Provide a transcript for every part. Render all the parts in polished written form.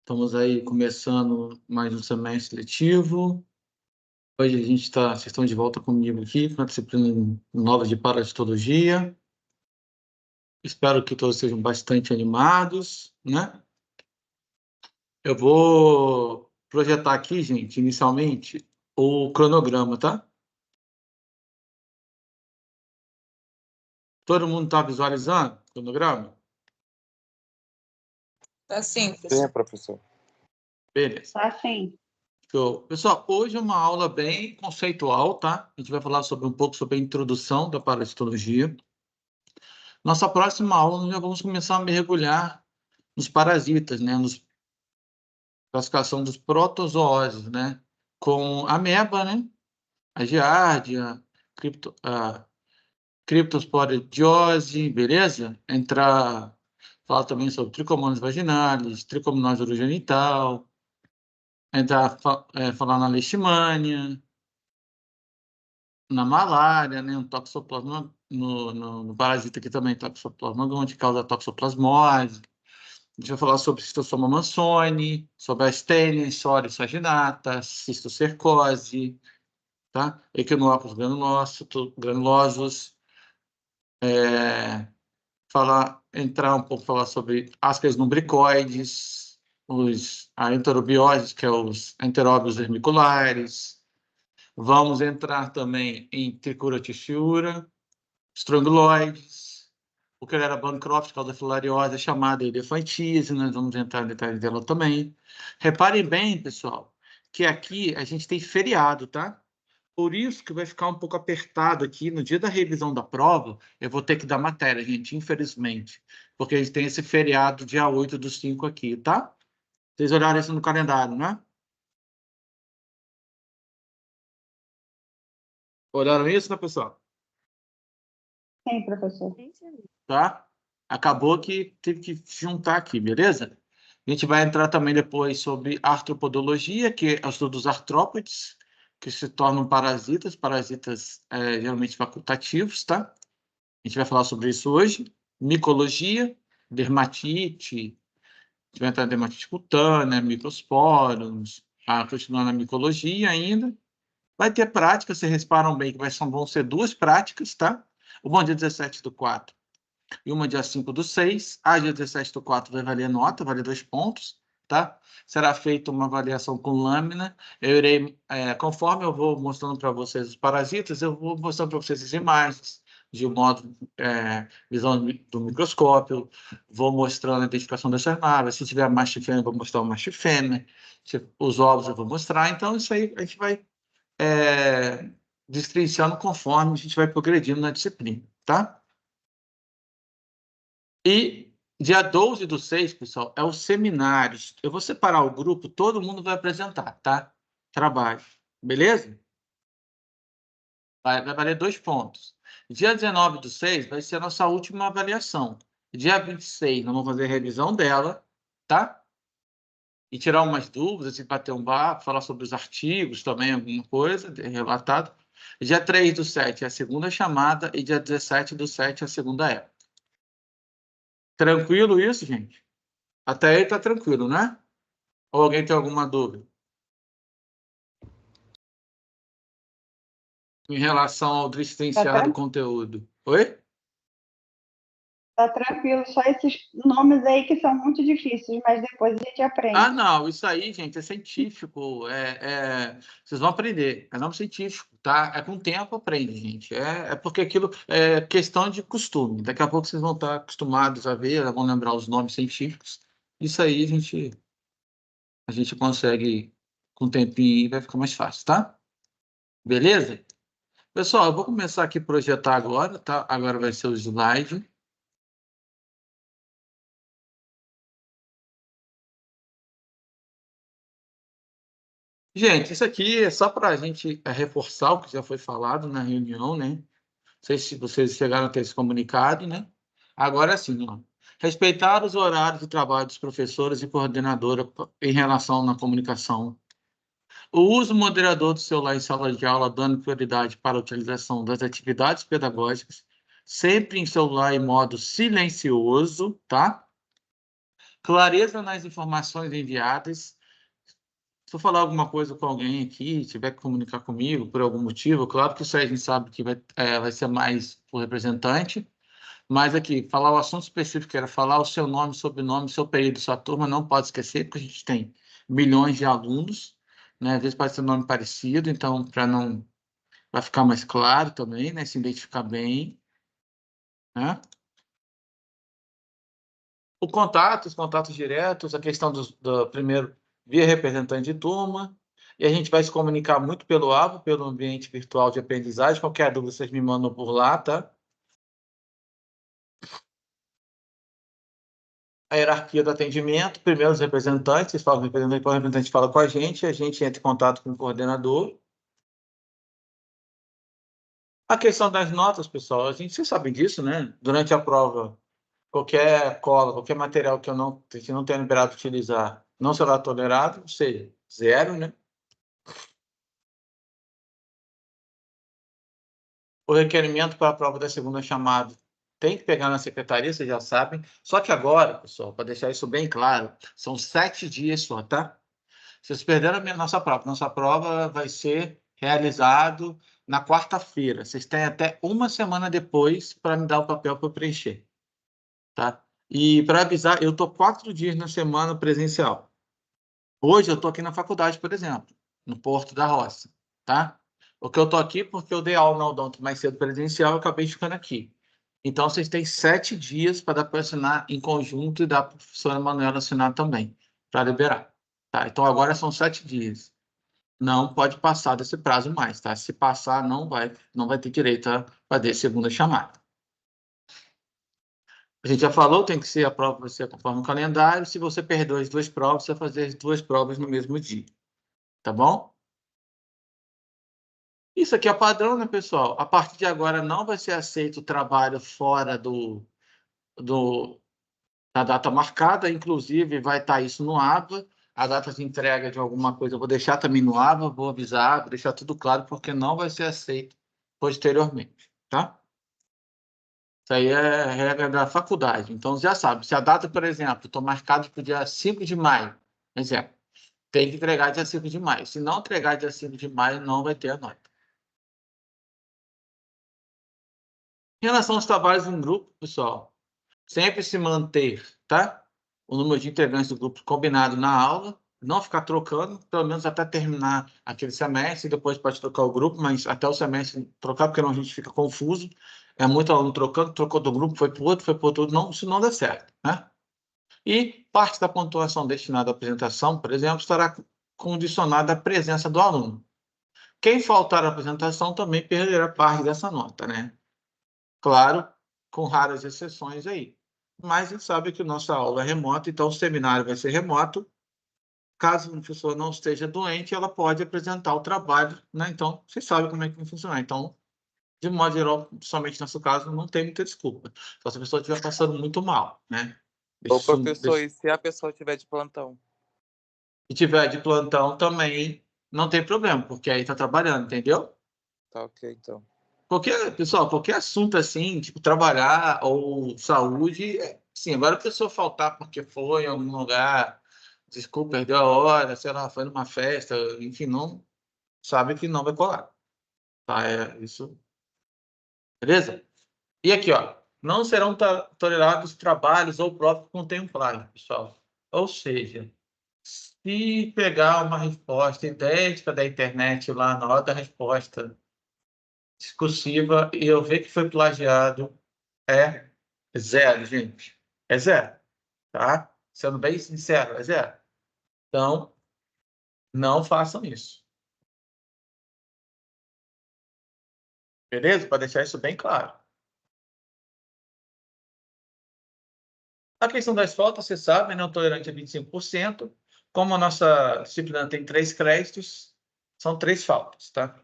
Estamos aí começando mais um semestre letivo. Hoje a gente está, vocês estão de volta comigo aqui com a disciplina nova de parasitologia. Espero que todos sejam bastante animados, né? Eu vou projetar aqui, gente, inicialmente, o cronograma, tá? Todo mundo está visualizando o cronograma? Tá sim, Sim, professor. Beleza. Tá sim. Show. Pessoal, hoje é uma aula bem conceitual, tá? A gente vai falar um pouco sobre a introdução da parasitologia. Nossa próxima aula, nós já vamos começar a mergulhar nos parasitas, né? Nos classificação dos protozoários, né? Com a ameba, né? A giardia, a criptosporidiose, beleza? Falar também sobre tricomonas vaginalis, tricomonose urogenital, falar na leishmania, na malária, né? Um toxoplasma, no parasita aqui também, toxoplasma, onde causa toxoplasmose. A gente vai falar sobre Cistosoma mansoni, sobre a Astenia, Soria saginata, cistocercose, tá? Equinócoccus granulosos. Falar sobre ascaris lumbricoides, a enterobiose, que é os enteróbios vermiculares. Vamos entrar também em Tricura tissura, estronguloides, o que era Bancroft, causa filariose, é chamada elefantise, nós vamos entrar em detalhes dela também. Reparem bem, pessoal, que aqui a gente tem feriado, tá? Por isso que vai ficar um pouco apertado aqui. No dia da revisão da prova, eu vou ter que dar matéria, gente, infelizmente. Porque a gente tem esse feriado dia 8/5 aqui, tá? Vocês olharam isso no calendário, né? Olharam isso, né, pessoal? Sim, professor. Tá? Acabou que teve que juntar aqui, beleza? A gente vai entrar também depois sobre artropodologia, que é o estudo dos artrópodes, que se tornam parasitas geralmente facultativos, tá? A gente vai falar sobre isso hoje. Micologia, dermatite, a gente vai entrar em dermatite cutânea, microsporos, continuando na micologia ainda. Vai ter prática, vocês reparam bem que vão ser 2 práticas, tá? Uma dia 17/4 e uma dia 5/6. A dia 17/4 vai valer nota, valer 2 pontos, tá? Será feita uma avaliação com lâmina. Eu irei, conforme eu vou mostrando para vocês os parasitas, eu vou mostrando para vocês as imagens, de modo, visão do microscópio, vou mostrando a identificação dessas naves. Se tiver mastifena, eu vou mostrar o mastifena. Os ovos eu vou mostrar. Então, isso aí a gente vai destrinchando conforme a gente vai progredindo na disciplina, tá? E dia 12/6, pessoal, é os seminários. Eu vou separar o grupo, todo mundo vai apresentar, tá? Trabalho, beleza? Vai valer 2 pontos. Dia 19/6 vai ser a nossa última avaliação. Dia 26, nós vamos fazer a revisão dela, tá? E tirar umas dúvidas, e bater um papo, falar sobre os artigos também, alguma coisa relatado. Dia 3/7 é a segunda chamada e dia 17/7 é a segunda época. Tranquilo isso, gente? Até aí tá tranquilo, né? Ou alguém tem alguma dúvida? Em relação ao destrinchar do conteúdo. Oi? Tá tranquilo, só esses nomes aí que são muito difíceis, mas depois a gente aprende. Ah, não, isso aí, gente, é científico. Vocês vão aprender. É nome científico, tá? É com o tempo aprende, gente. É porque aquilo é questão de costume. Daqui a pouco vocês vão estar acostumados a ver, vão lembrar os nomes científicos. Isso aí a gente consegue, com o tempinho, vai ficar mais fácil, tá? Beleza? Pessoal, eu vou começar aqui a projetar agora, tá? Agora vai ser o slide. Gente, isso aqui é só para a gente reforçar o que já foi falado na reunião, né? Não sei se vocês chegaram a ter esse comunicado, né? Agora sim, ó. Respeitar os horários de trabalho dos professores e coordenadora em relação na comunicação. O uso moderador do celular em sala de aula, dando prioridade para a utilização das atividades pedagógicas, sempre em celular em modo silencioso, tá? Clareza nas informações enviadas. Se eu falar alguma coisa com alguém aqui, tiver que comunicar comigo por algum motivo, claro que isso aí a gente sabe que vai ser mais o representante, mas aqui, falar o assunto específico, era falar o seu nome, sobrenome, seu período, sua turma, não pode esquecer, porque a gente tem milhões de alunos, né? Às vezes pode ser nome parecido, então, para não... vai ficar mais claro também, né? Se identificar bem, né? Os contatos diretos, a questão do primeiro, via representante de turma, e a gente vai se comunicar muito pelo AVO, pelo ambiente virtual de aprendizagem. Qualquer dúvida, vocês me mandam por lá, tá? A hierarquia do atendimento, primeiro os representantes, vocês falam com o representante fala com a gente entra em contato com o coordenador. A questão das notas, pessoal, vocês sabem disso, né? Durante a prova, qualquer cola, qualquer material que que não tenha liberado utilizar, não será tolerado, ou seja, 0, né? O requerimento para a prova da segunda chamada tem que pegar na secretaria, vocês já sabem. Só que agora, pessoal, para deixar isso bem claro, são 7 dias só, tá? Vocês perderam a nossa prova. Nossa prova vai ser realizado na quarta-feira. Vocês têm até uma semana depois para me dar o papel para eu preencher, tá? E para avisar, eu estou 4 dias na semana presencial. Hoje eu estou aqui na faculdade, por exemplo, no Porto da Roça, tá? O que eu estou aqui porque eu dei aula na Odonto mais cedo presencial e acabei ficando aqui. Então, vocês têm 7 dias para dar para assinar em conjunto e dar para a professora Manuela assinar também, para liberar. Tá? Então, agora são 7 dias. Não pode passar desse prazo mais, tá? Se passar, não vai ter direito a fazer segunda chamada. A gente já falou, tem que ser a prova vai ser conforme o calendário. Se você perdeu as 2 provas, você vai fazer as 2 provas no mesmo dia. Tá bom? Isso aqui é padrão, né, pessoal? A partir de agora não vai ser aceito o trabalho fora da data marcada, inclusive vai estar isso no ABA. A data de entrega de alguma coisa eu vou deixar também no ABA, vou avisar, vou deixar tudo claro, porque não vai ser aceito posteriormente, tá? Isso aí é regra da faculdade. Então, já sabe, se a data, por exemplo, estou marcado para o dia 5 de maio, exemplo, tem que entregar dia 5 de maio. Se não entregar dia 5 de maio, não vai ter a nota. Em relação aos trabalhos em grupo, pessoal, sempre se manter, tá? O número de integrantes do grupo combinado na aula, não ficar trocando, pelo menos até terminar aquele semestre, depois pode trocar o grupo, mas até o semestre trocar, porque não a gente fica confuso. É muito aluno trocando, trocou do grupo, foi para outro, não, isso não dá certo, né? E parte da pontuação destinada à apresentação, por exemplo, estará condicionada à presença do aluno. Quem faltar à apresentação também perderá parte dessa nota, né? Claro, com raras exceções aí. Mas a gente sabe que nossa aula é remota, então o seminário vai ser remoto. Caso a pessoa não esteja doente, ela pode apresentar o trabalho, né? Então, você sabe como é que vai funcionar. Então, de modo geral, somente no nosso caso, não tem muita desculpa. Só se a pessoa estiver passando muito mal, né? Ô, professor, e se a pessoa tiver de plantão? Se tiver de plantão também, não tem problema, porque aí está trabalhando, entendeu? Tá ok, então. Pessoal, qualquer assunto assim, tipo trabalhar ou saúde, sim, agora a pessoa faltar porque foi em algum lugar, desculpa, perdeu a hora, sei lá, foi numa festa, enfim, não sabe que não vai colar. Tá? É isso. Beleza? E aqui, ó, não serão tolerados trabalhos ou próprios contemplados, pessoal. Ou seja, se pegar uma resposta idêntica da internet lá na hora da resposta discursiva e eu ver que foi plagiado, é 0, gente. É 0, tá? Sendo bem sincero, é 0. Então, não façam isso. Beleza? Para deixar isso bem claro. A questão das faltas, você sabe, né? O tolerante é 25%. Como a nossa disciplina tem 3 créditos, são 3 faltas, tá?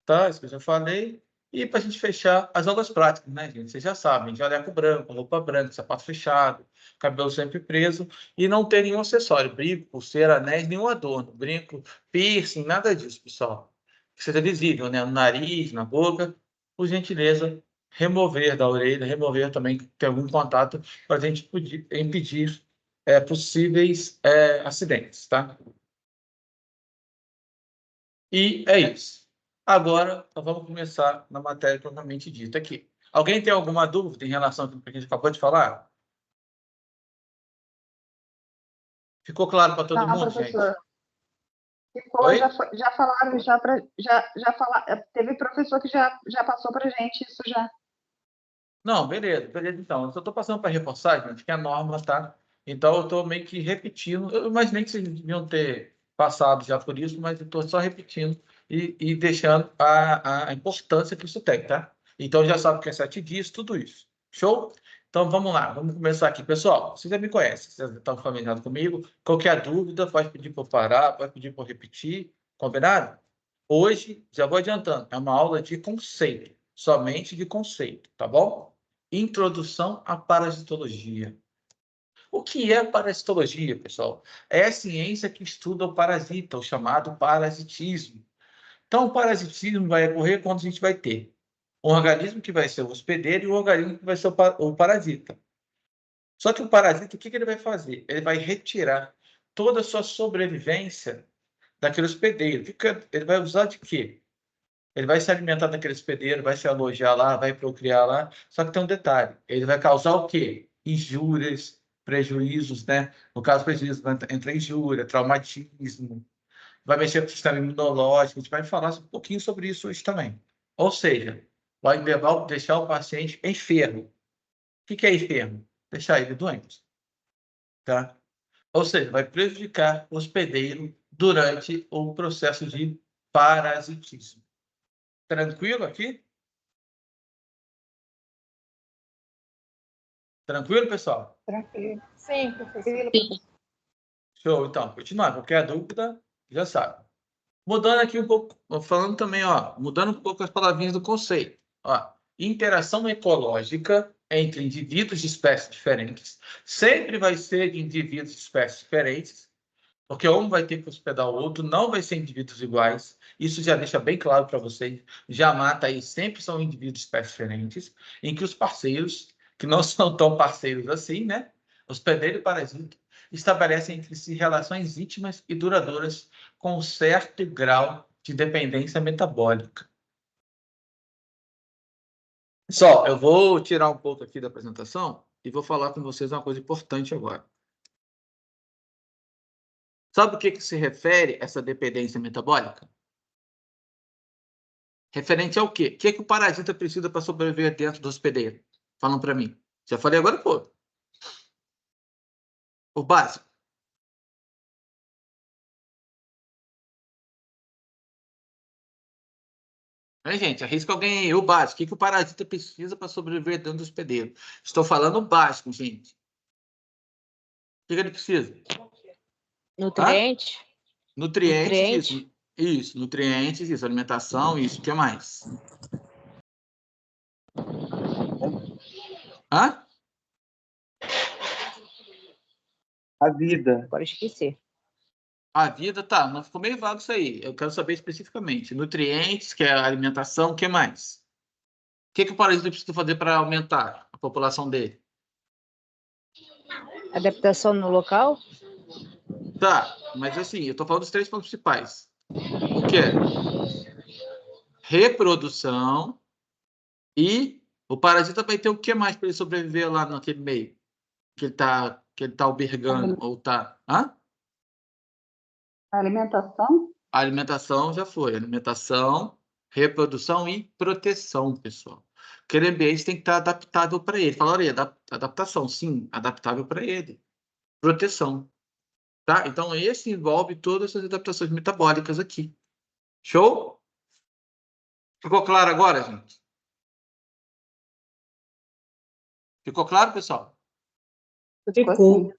Tá? Isso que eu já falei. E para a gente fechar, as aulas práticas, né, gente? Vocês já sabem, jaleco branco, roupa branca, sapato fechado, cabelo sempre preso e não ter nenhum acessório, brinco, pulseira, anéis, nenhum adorno, brinco, piercing, nada disso, pessoal. Que seja visível, né? No nariz, na boca, por gentileza, remover da orelha, remover também, ter algum contato para a gente impedir possíveis acidentes, tá? E é isso. Agora, nós vamos começar na matéria propriamente dita aqui. Alguém tem alguma dúvida em relação ao que a gente acabou de falar? Ficou claro para todo Não, mundo, professor. gente? Ficou, Oi? já falaram, já falaram, teve professor que já passou para a gente isso já. Não, beleza, beleza então. Eu só estou passando para reforçar, gente, que a norma, tá? Então, eu estou meio que repetindo. Eu imaginei que vocês deviam ter passado já por isso, mas eu estou só repetindo e deixando a importância que isso tem, tá? Então, já sabe o que é 7 dias, tudo isso. Show? Então, vamos lá, vamos começar aqui. Pessoal, vocês já me conhecem, vocês já estão familiarizados comigo. Qualquer dúvida, pode pedir para eu parar, pode pedir para eu repetir. Combinado? Hoje, já vou adiantando, é uma aula de conceito, somente de conceito, tá bom? Introdução à parasitologia. O que é parasitologia, pessoal? É a ciência que estuda o parasita, o chamado parasitismo. Então, o parasitismo vai ocorrer quando a gente vai ter um organismo que vai ser o hospedeiro e um organismo que vai ser o parasita. Só que o parasita, o que ele vai fazer? Ele vai retirar toda a sua sobrevivência daquele hospedeiro. Ele vai usar de quê? Ele vai se alimentar daquele hospedeiro, vai se alojar lá, vai procriar lá. Só que tem um detalhe: ele vai causar o quê? Injúrias, prejuízos, né? No caso, prejuízo entre injúria, traumatismo, vai mexer com o sistema imunológico. A gente vai falar um pouquinho sobre isso hoje também. Ou seja, vai deixar o paciente enfermo. O que é enfermo? Deixar ele doente, tá? Ou seja, vai prejudicar o hospedeiro durante o processo de parasitismo. Tranquilo aqui? Tranquilo, pessoal? Tranquilo. Sim, professor. Show, então. Continuar. Qualquer dúvida, já sabe. Mudando aqui um pouco, falando também, ó, mudando um pouco as palavrinhas do conceito. Ó, interação ecológica entre indivíduos de espécies diferentes sempre vai ser de indivíduos de espécies diferentes, porque um vai ter que hospedar o outro, não vai ser indivíduos iguais. Isso já deixa bem claro para vocês. Já mata aí, sempre são indivíduos de espécies diferentes, em que os parceiros, que não são tão parceiros assim, né? Hospedeiro e parasita, estabelecem entre si relações íntimas e duradouras com um certo grau de dependência metabólica. Pessoal, eu vou tirar um pouco aqui da apresentação e vou falar com vocês uma coisa importante agora. Sabe o que se refere a essa dependência metabólica? Referente ao quê? O que o parasita precisa para sobreviver dentro do hospedeiro? Falam para mim. Já falei agora, pô. O básico. Gente, arrisca alguém aí. O básico. O que o parasita precisa para sobreviver dentro do hospedeiro? Estou falando o básico, gente. O que ele precisa? Nutriente? Nutrientes, isso. Isso, nutrientes, isso. Alimentação, isso. O que mais? Hã? A vida. Agora esqueci. A vida, tá. Não ficou meio vago isso aí. Eu quero saber especificamente. Nutrientes, que é a alimentação, o que mais? O que o parasita precisa fazer para aumentar a população dele? Adaptação no local? Tá, mas assim, eu tô falando dos 3 pontos principais. O que é? Reprodução e o parasita vai ter o que mais para ele sobreviver lá naquele meio que ele tá albergando ou tá... Hã? Alimentação? A alimentação já foi. Alimentação, reprodução e proteção, pessoal. Aquele ambiente tem que estar adaptável para ele. Falaria, adaptação, sim, adaptável para ele. Proteção. Tá? Então, esse envolve todas essas adaptações metabólicas aqui. Show? Ficou claro agora, gente? Ficou claro, pessoal? Ficou.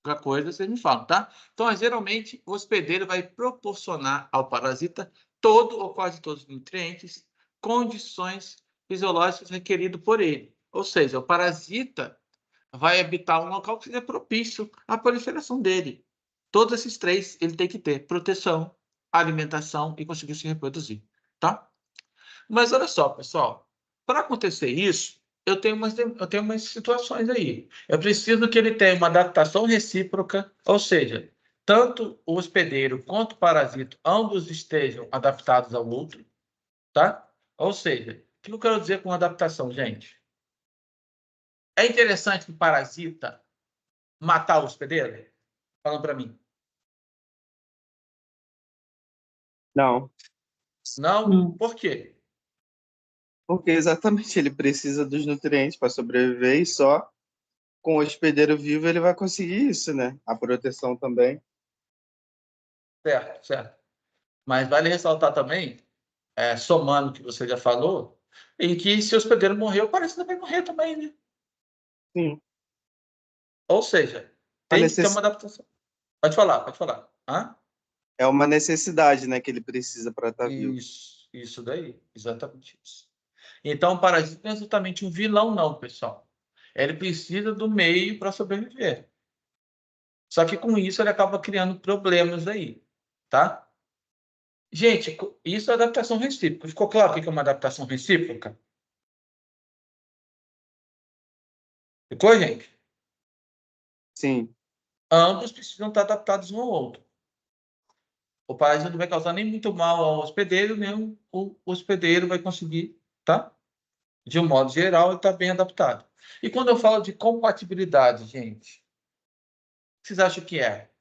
Qualquer coisa, vocês me falam, tá? Então, geralmente, o hospedeiro vai proporcionar ao parasita todo ou quase todos os nutrientes, condições fisiológicas requeridas por ele. Ou seja, o parasita vai habitar um local que seja propício à proliferação dele. Todos esses 3 ele tem que ter: proteção, alimentação e conseguir se reproduzir, tá? Mas olha só, pessoal, Para acontecer isso, eu tenho umas situações aí. Eu preciso que ele tenha uma adaptação recíproca, ou seja, tanto o hospedeiro quanto o parasito, ambos estejam adaptados ao outro, tá? Ou seja, o que eu quero dizer com adaptação, gente? É interessante o parasita matar o hospedeiro? Falando para mim. Não, Não? Por quê? porque exatamente ele precisa dos nutrientes para sobreviver e só com o hospedeiro vivo ele vai conseguir isso, né? A proteção também. Certo, certo. Mas vale ressaltar também, somando o que você já falou, em que se o hospedeiro morrer, o parasita vai morrer também, né? Sim, Ou seja, a tem que ter uma adaptação. Pode falar, pode falar. Hã? é uma necessidade, né, que ele precisa para estar vivo. Isso daí, exatamente isso. Então, o parasita não é exatamente um vilão, não, pessoal. Ele precisa do meio para sobreviver. Só que com isso ele acaba criando problemas aí, tá? Gente, isso é adaptação recíproca. Ficou claro o que é uma adaptação recíproca? Ficou, gente? Sim, Ambos precisam estar adaptados um ao outro. O parasita não vai causar nem muito mal ao hospedeiro, nem o hospedeiro vai conseguir, tá? De um modo geral, ele está bem adaptado. E quando eu falo de compatibilidade, gente, o que vocês acham que é?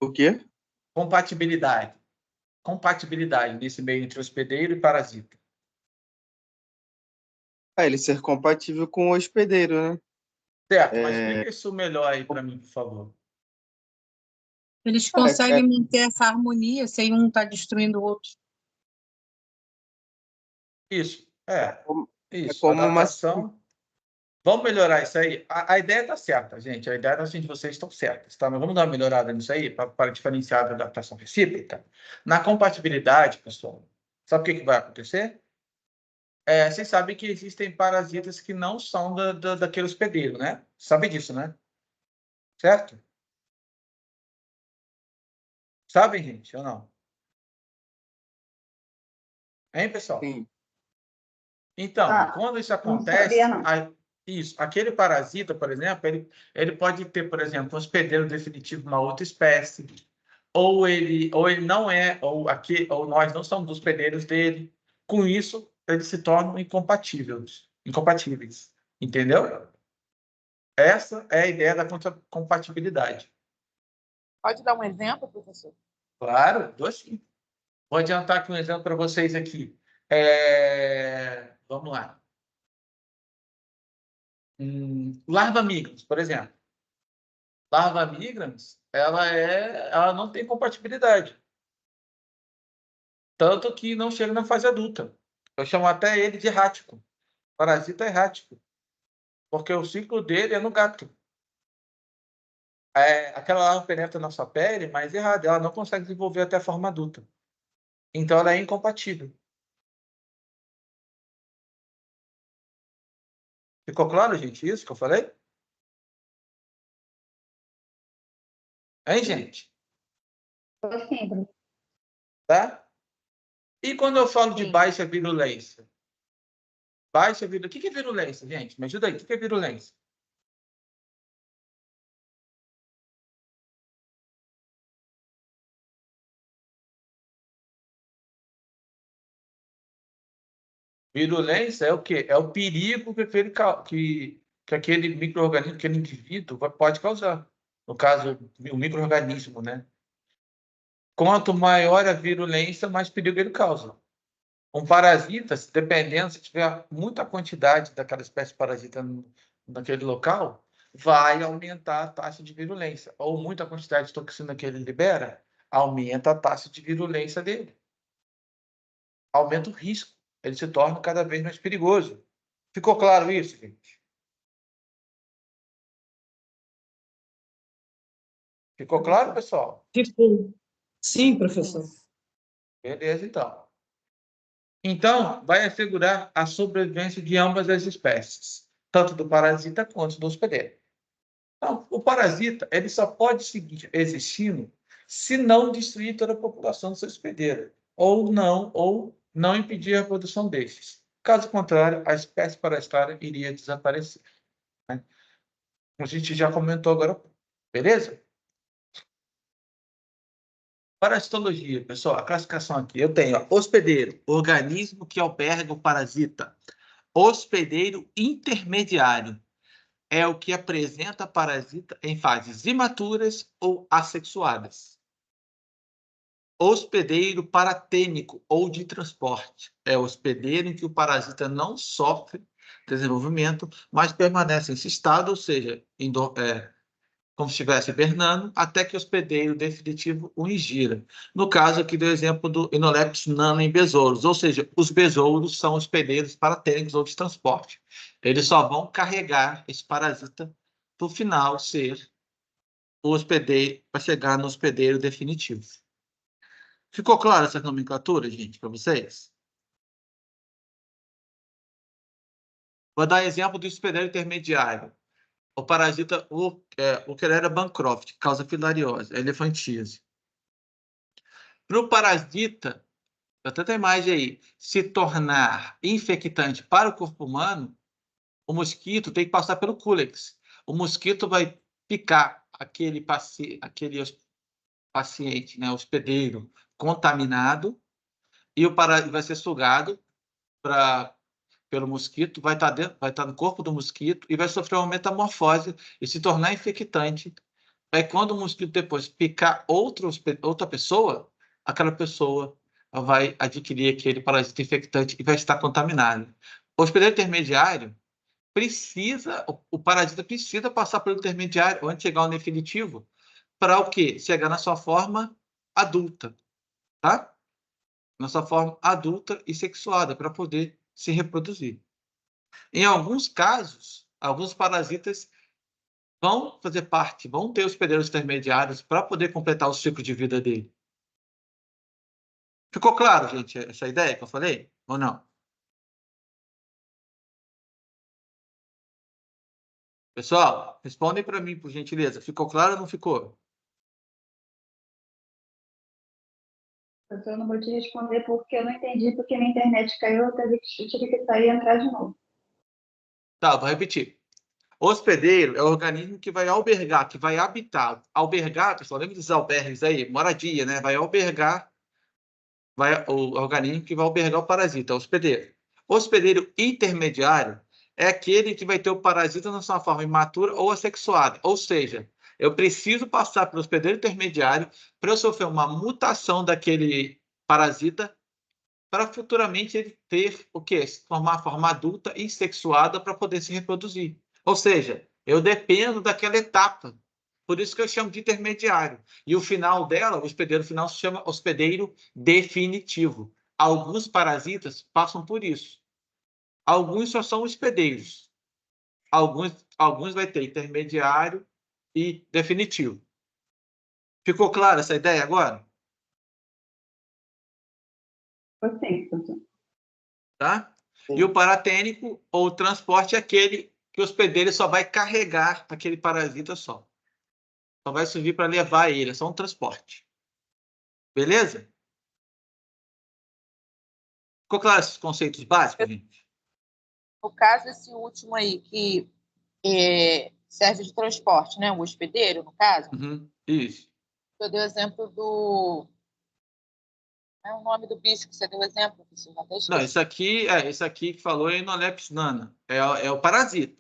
o quê? Compatibilidade. Compatibilidade nesse meio entre hospedeiro e parasita. Ele ser compatível com o hospedeiro, né? Certo, mas explica isso melhor aí para mim, por favor. Eles conseguem manter essa harmonia sem um estar destruindo o outro. Isso, isso. como uma Adaptação. Vamos melhorar isso aí. A ideia está certa, gente. A ideia da gente, vocês estão certas, tá? Mas vamos dar uma melhorada nisso aí para diferenciar da adaptação recíproca. Na compatibilidade, pessoal, sabe o que vai acontecer? Vocês sabem que existem parasitas que não são daquele hospedeiro, né? Sabe disso, né? Certo? Sabem, gente, ou não? Hein, pessoal? sim. Então, Ah, quando isso não acontece, sabia, não. aquele parasita, por exemplo, ele pode ter, por exemplo, um hospedeiro definitivo de uma outra espécie, ou ele não é, ou nós não somos hospedeiros dele. Com isso, eles se tornam incompatíveis. Entendeu? Essa é a ideia da compatibilidade. Pode dar um exemplo, professor? Claro, dou sim. Vou adiantar aqui um exemplo para vocês aqui. Vamos lá. Larva migrans, por exemplo. Larva migrans, ela não tem compatibilidade. Tanto que não chega na fase adulta. Eu chamo até ele de errático. Parasita errático. Porque o ciclo dele é no gato. Aquela larva penetra na sua pele, mas errado. Ela não consegue desenvolver até a forma adulta. Então, ela é incompatível. Ficou claro, gente, isso que eu falei? Hein, gente? Foi simples. Tá? E quando eu falo de Sim. baixa virulência? Baixa virulência. O que é virulência, gente? Me ajuda aí. O que é virulência? Virulência é o quê? É o perigo que aquele micro-organismo, aquele indivíduo pode causar. No caso, o micro-organismo, né? Quanto maior a virulência, mais perigo ele causa. Um parasita, dependendo, se tiver muita quantidade daquela espécie parasita naquele local, vai aumentar a taxa de virulência. Ou muita quantidade de toxina que ele libera, aumenta a taxa de virulência dele. Aumenta o risco. Ele se torna cada vez mais perigoso. Ficou claro isso, gente? Ficou claro, pessoal? Ficou. Sim, professor. Beleza, então. Então, vai assegurar a sobrevivência de ambas as espécies, tanto do parasita quanto do hospedeiro. Então, o parasita ele só pode seguir existindo se não destruir toda a população do seu hospedeiro. ou não impedir a reprodução destes. Caso contrário, a espécie parasitária iria desaparecer, né? A gente já comentou agora, beleza? Parasitologia, pessoal, a classificação aqui, eu tenho hospedeiro, organismo que alberga o parasita. Hospedeiro intermediário é o que apresenta parasita em fases imaturas ou assexuadas. Hospedeiro paratênico ou de transporte é o hospedeiro em que o parasita não sofre desenvolvimento, mas permanece nesse estado, ou seja, como se estivesse hibernando, até que o hospedeiro definitivo o ingira. No caso aqui do exemplo do Inolepis nana em besouros, ou seja, os besouros são hospedeiros paratênicos ou de transporte. Eles só vão carregar esse parasita para o final ser o hospedeiro, para chegar no hospedeiro definitivo. Ficou clara essa nomenclatura, gente, para vocês? Vou dar exemplo do hospedeiro intermediário. O parasita, o Querera bancroft, causa filariose, elefantíase. Para o parasita, até tem imagem aí, se tornar infectante para o corpo humano, o mosquito tem que passar pelo cúlex. O mosquito vai picar aquele paciente, né, hospedeiro contaminado, e o parasita vai ser sugado pelo mosquito, vai estar no corpo do mosquito e vai sofrer uma metamorfose e se tornar infectante. Aí, quando o mosquito depois picar outra pessoa, aquela pessoa vai adquirir aquele parasita infectante e vai estar contaminado. O hospedeiro intermediário o parasita precisa passar pelo intermediário antes de chegar ao definitivo, para o quê? Chegar na sua forma adulta, tá? Na sua forma adulta e sexuada, para poder se reproduzir. Em alguns casos, alguns parasitas vão fazer parte, vão ter hospedeiros intermediários para poder completar o ciclo de vida dele. Ficou claro, gente, essa ideia que eu falei? Ou não? Pessoal, respondem para mim, por gentileza. Ficou claro ou não ficou? Eu não vou te responder porque eu não entendi, porque minha internet caiu, eu tive que sair e entrar de novo. Tá, vou repetir. Hospedeiro é o organismo que vai albergar, que vai habitar. Albergar, pessoal, lembra dos albergues aí? Moradia, né? Vai albergar, o organismo que vai albergar o parasita, o hospedeiro. Hospedeiro intermediário é aquele que vai ter o parasita na sua forma imatura ou assexuada. Ou seja, eu preciso passar pelo hospedeiro intermediário para eu sofrer uma mutação daquele parasita para futuramente ele ter o quê? Se formar a forma adulta e sexuada para poder se reproduzir. Ou seja, eu dependo daquela etapa. Por isso que eu chamo de intermediário. E o final dela, o hospedeiro final, se chama hospedeiro definitivo. Alguns parasitas passam por isso. Alguns só são hospedeiros. Alguns vai ter intermediário e definitivo. Ficou clara essa ideia agora? Sim, professor. Tá? E o paratênico, ou transporte, é aquele que o hospedeiro só vai carregar aquele parasita só. Só vai servir para levar ele, é só um transporte. Beleza? Ficou claro esses conceitos básicos, gente? No caso, esse último aí, que serve de transporte, né? O hospedeiro, no caso. Uhum, isso. Eu dei o exemplo do... É o nome do bicho que você deu o exemplo, professor? Não, esse aqui que falou é Inolepis nana. É o parasita.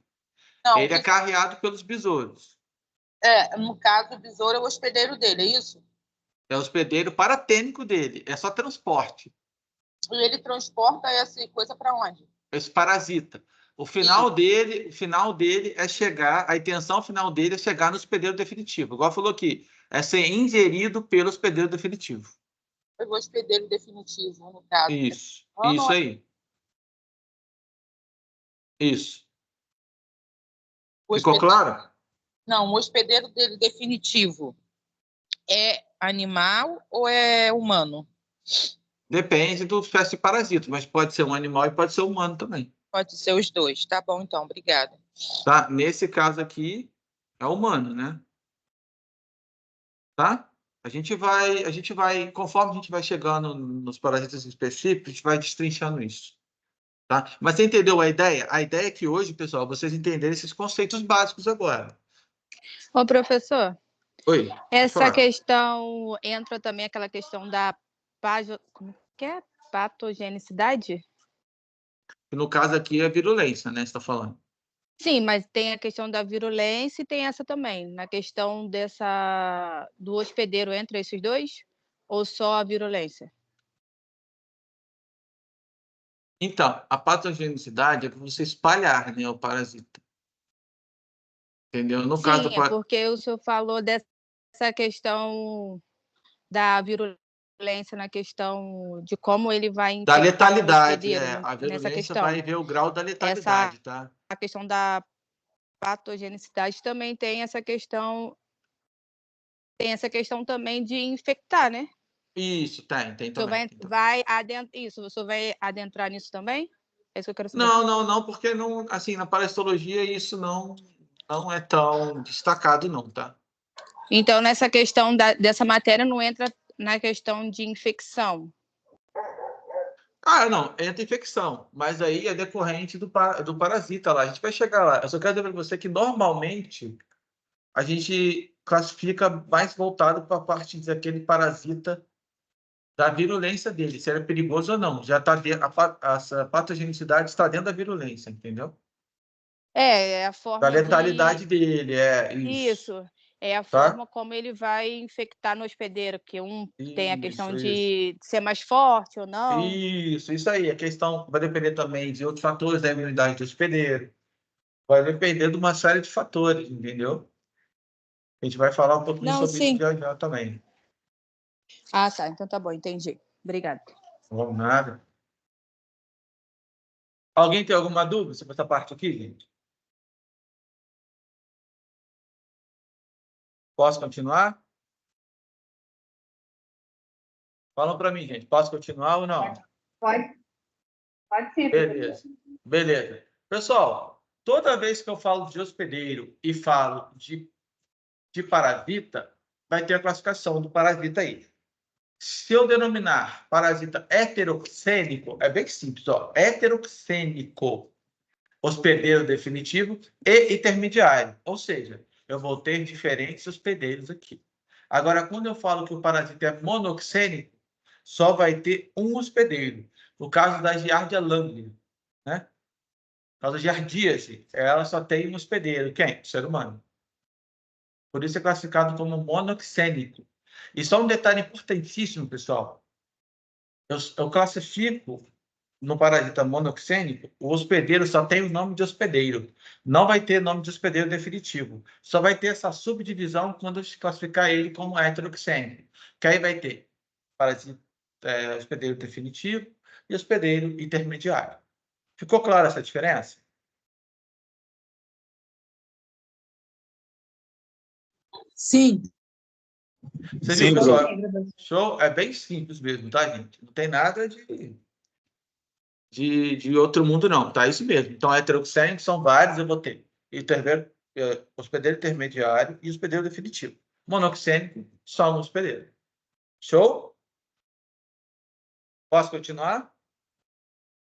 Não, ele é carreado pelos besouros. No caso, o besouro é o hospedeiro dele, é isso? É o hospedeiro paratênico dele. É só transporte. E ele transporta essa coisa para onde? Esse parasita. O final dele é chegar, a intenção final dele é chegar no hospedeiro definitivo. Igual falou aqui, é ser ingerido pelo hospedeiro definitivo. O hospedeiro definitivo, no caso. Isso, isso aí. Isso. Ficou claro? Não, o hospedeiro dele definitivo é animal ou é humano? Depende do espécie de parasita, mas pode ser um animal e pode ser humano também. Pode ser os dois. Tá bom, então. Obrigada. Tá? Nesse caso aqui, é humano, né? Tá? A gente vai, conforme a gente vai chegando nos parasitas específicos, a gente vai destrinchando isso. Tá? Mas você entendeu a ideia? A ideia é que hoje, pessoal, vocês entenderem esses conceitos básicos agora. Ô, professor, Oi, pode essa falar. questão entra também aquela questão da como que é? Patogenicidade? No caso aqui é virulência, né? Você está falando. Sim, mas tem a questão da virulência e tem essa também. Na questão do hospedeiro, entre esses dois? Ou só a virulência? Então, a patogenicidade é você espalhar, né, o parasita. Entendeu? No caso, Sim, é porque o senhor falou dessa questão da virulência na questão de como ele vai da infectar o letalidade, hospedeiro, a nessa virulência questão. vai ver o grau da letalidade, tá? A questão da patogenicidade também tem essa questão também de infectar, né? Isso, tem O senhor também. o senhor vai adentrar nisso também? É isso que eu quero saber. Não, porque não, assim, na parasitologia isso não é tão destacado, não, tá? Então, nessa questão dessa matéria não entra na questão de infecção. Não, entra infecção, mas aí é decorrente do parasita lá. A gente vai chegar lá. Eu só quero dizer para você que normalmente a gente classifica mais voltado para a parte daquele parasita da virulência dele, se ele é perigoso ou não. Já está essa patogenicidade está dentro da virulência, entendeu? É a Da forma letalidade dele, isso. Isso. É a Tá? forma como ele vai infectar no hospedeiro, que tem a questão Isso. de ser mais forte ou não. Isso aí. A questão vai depender também de outros fatores da imunidade do hospedeiro. Vai depender de uma série de fatores, entendeu? A gente vai falar um pouquinho Não, sobre isso sim. já também. Ah, tá. Então tá bom, entendi. Obrigada. Não vamos nada. Alguém tem alguma dúvida sobre essa parte aqui, gente? Posso continuar? Falam para mim, gente. Posso continuar ou não? Pode sim. Beleza. Pessoal, toda vez que eu falo de hospedeiro e falo de parasita, vai ter a classificação do parasita aí. Se eu denominar parasita heteroxênico, é bem simples, ó. Heteroxênico, hospedeiro definitivo e intermediário. Ou seja, eu vou ter diferentes hospedeiros aqui. Agora, quando eu falo que o parasita é monoxênico, só vai ter um hospedeiro. No caso da Giardia lamblia, né? No caso da giardíase, ela só tem um hospedeiro. Quem? O ser humano. Por isso é classificado como monoxênico. E só um detalhe importantíssimo, pessoal. Eu classifico no parasita monoxênico, o hospedeiro só tem o nome de hospedeiro. Não vai ter nome de hospedeiro definitivo. Só vai ter essa subdivisão quando eu classificar ele como heteroxênico. Que aí vai ter parasita, hospedeiro definitivo e hospedeiro intermediário. Ficou clara essa diferença? Sim. Você Sim, viu, pessoal? professor. Show? É bem simples mesmo, tá, gente? Não tem nada de outro mundo, não, tá? Isso mesmo. Então, heteroxênico são vários, eu vou ter hospedeiro intermediário e hospedeiro definitivo. Monoxênico, só um hospedeiro. Show? Posso continuar?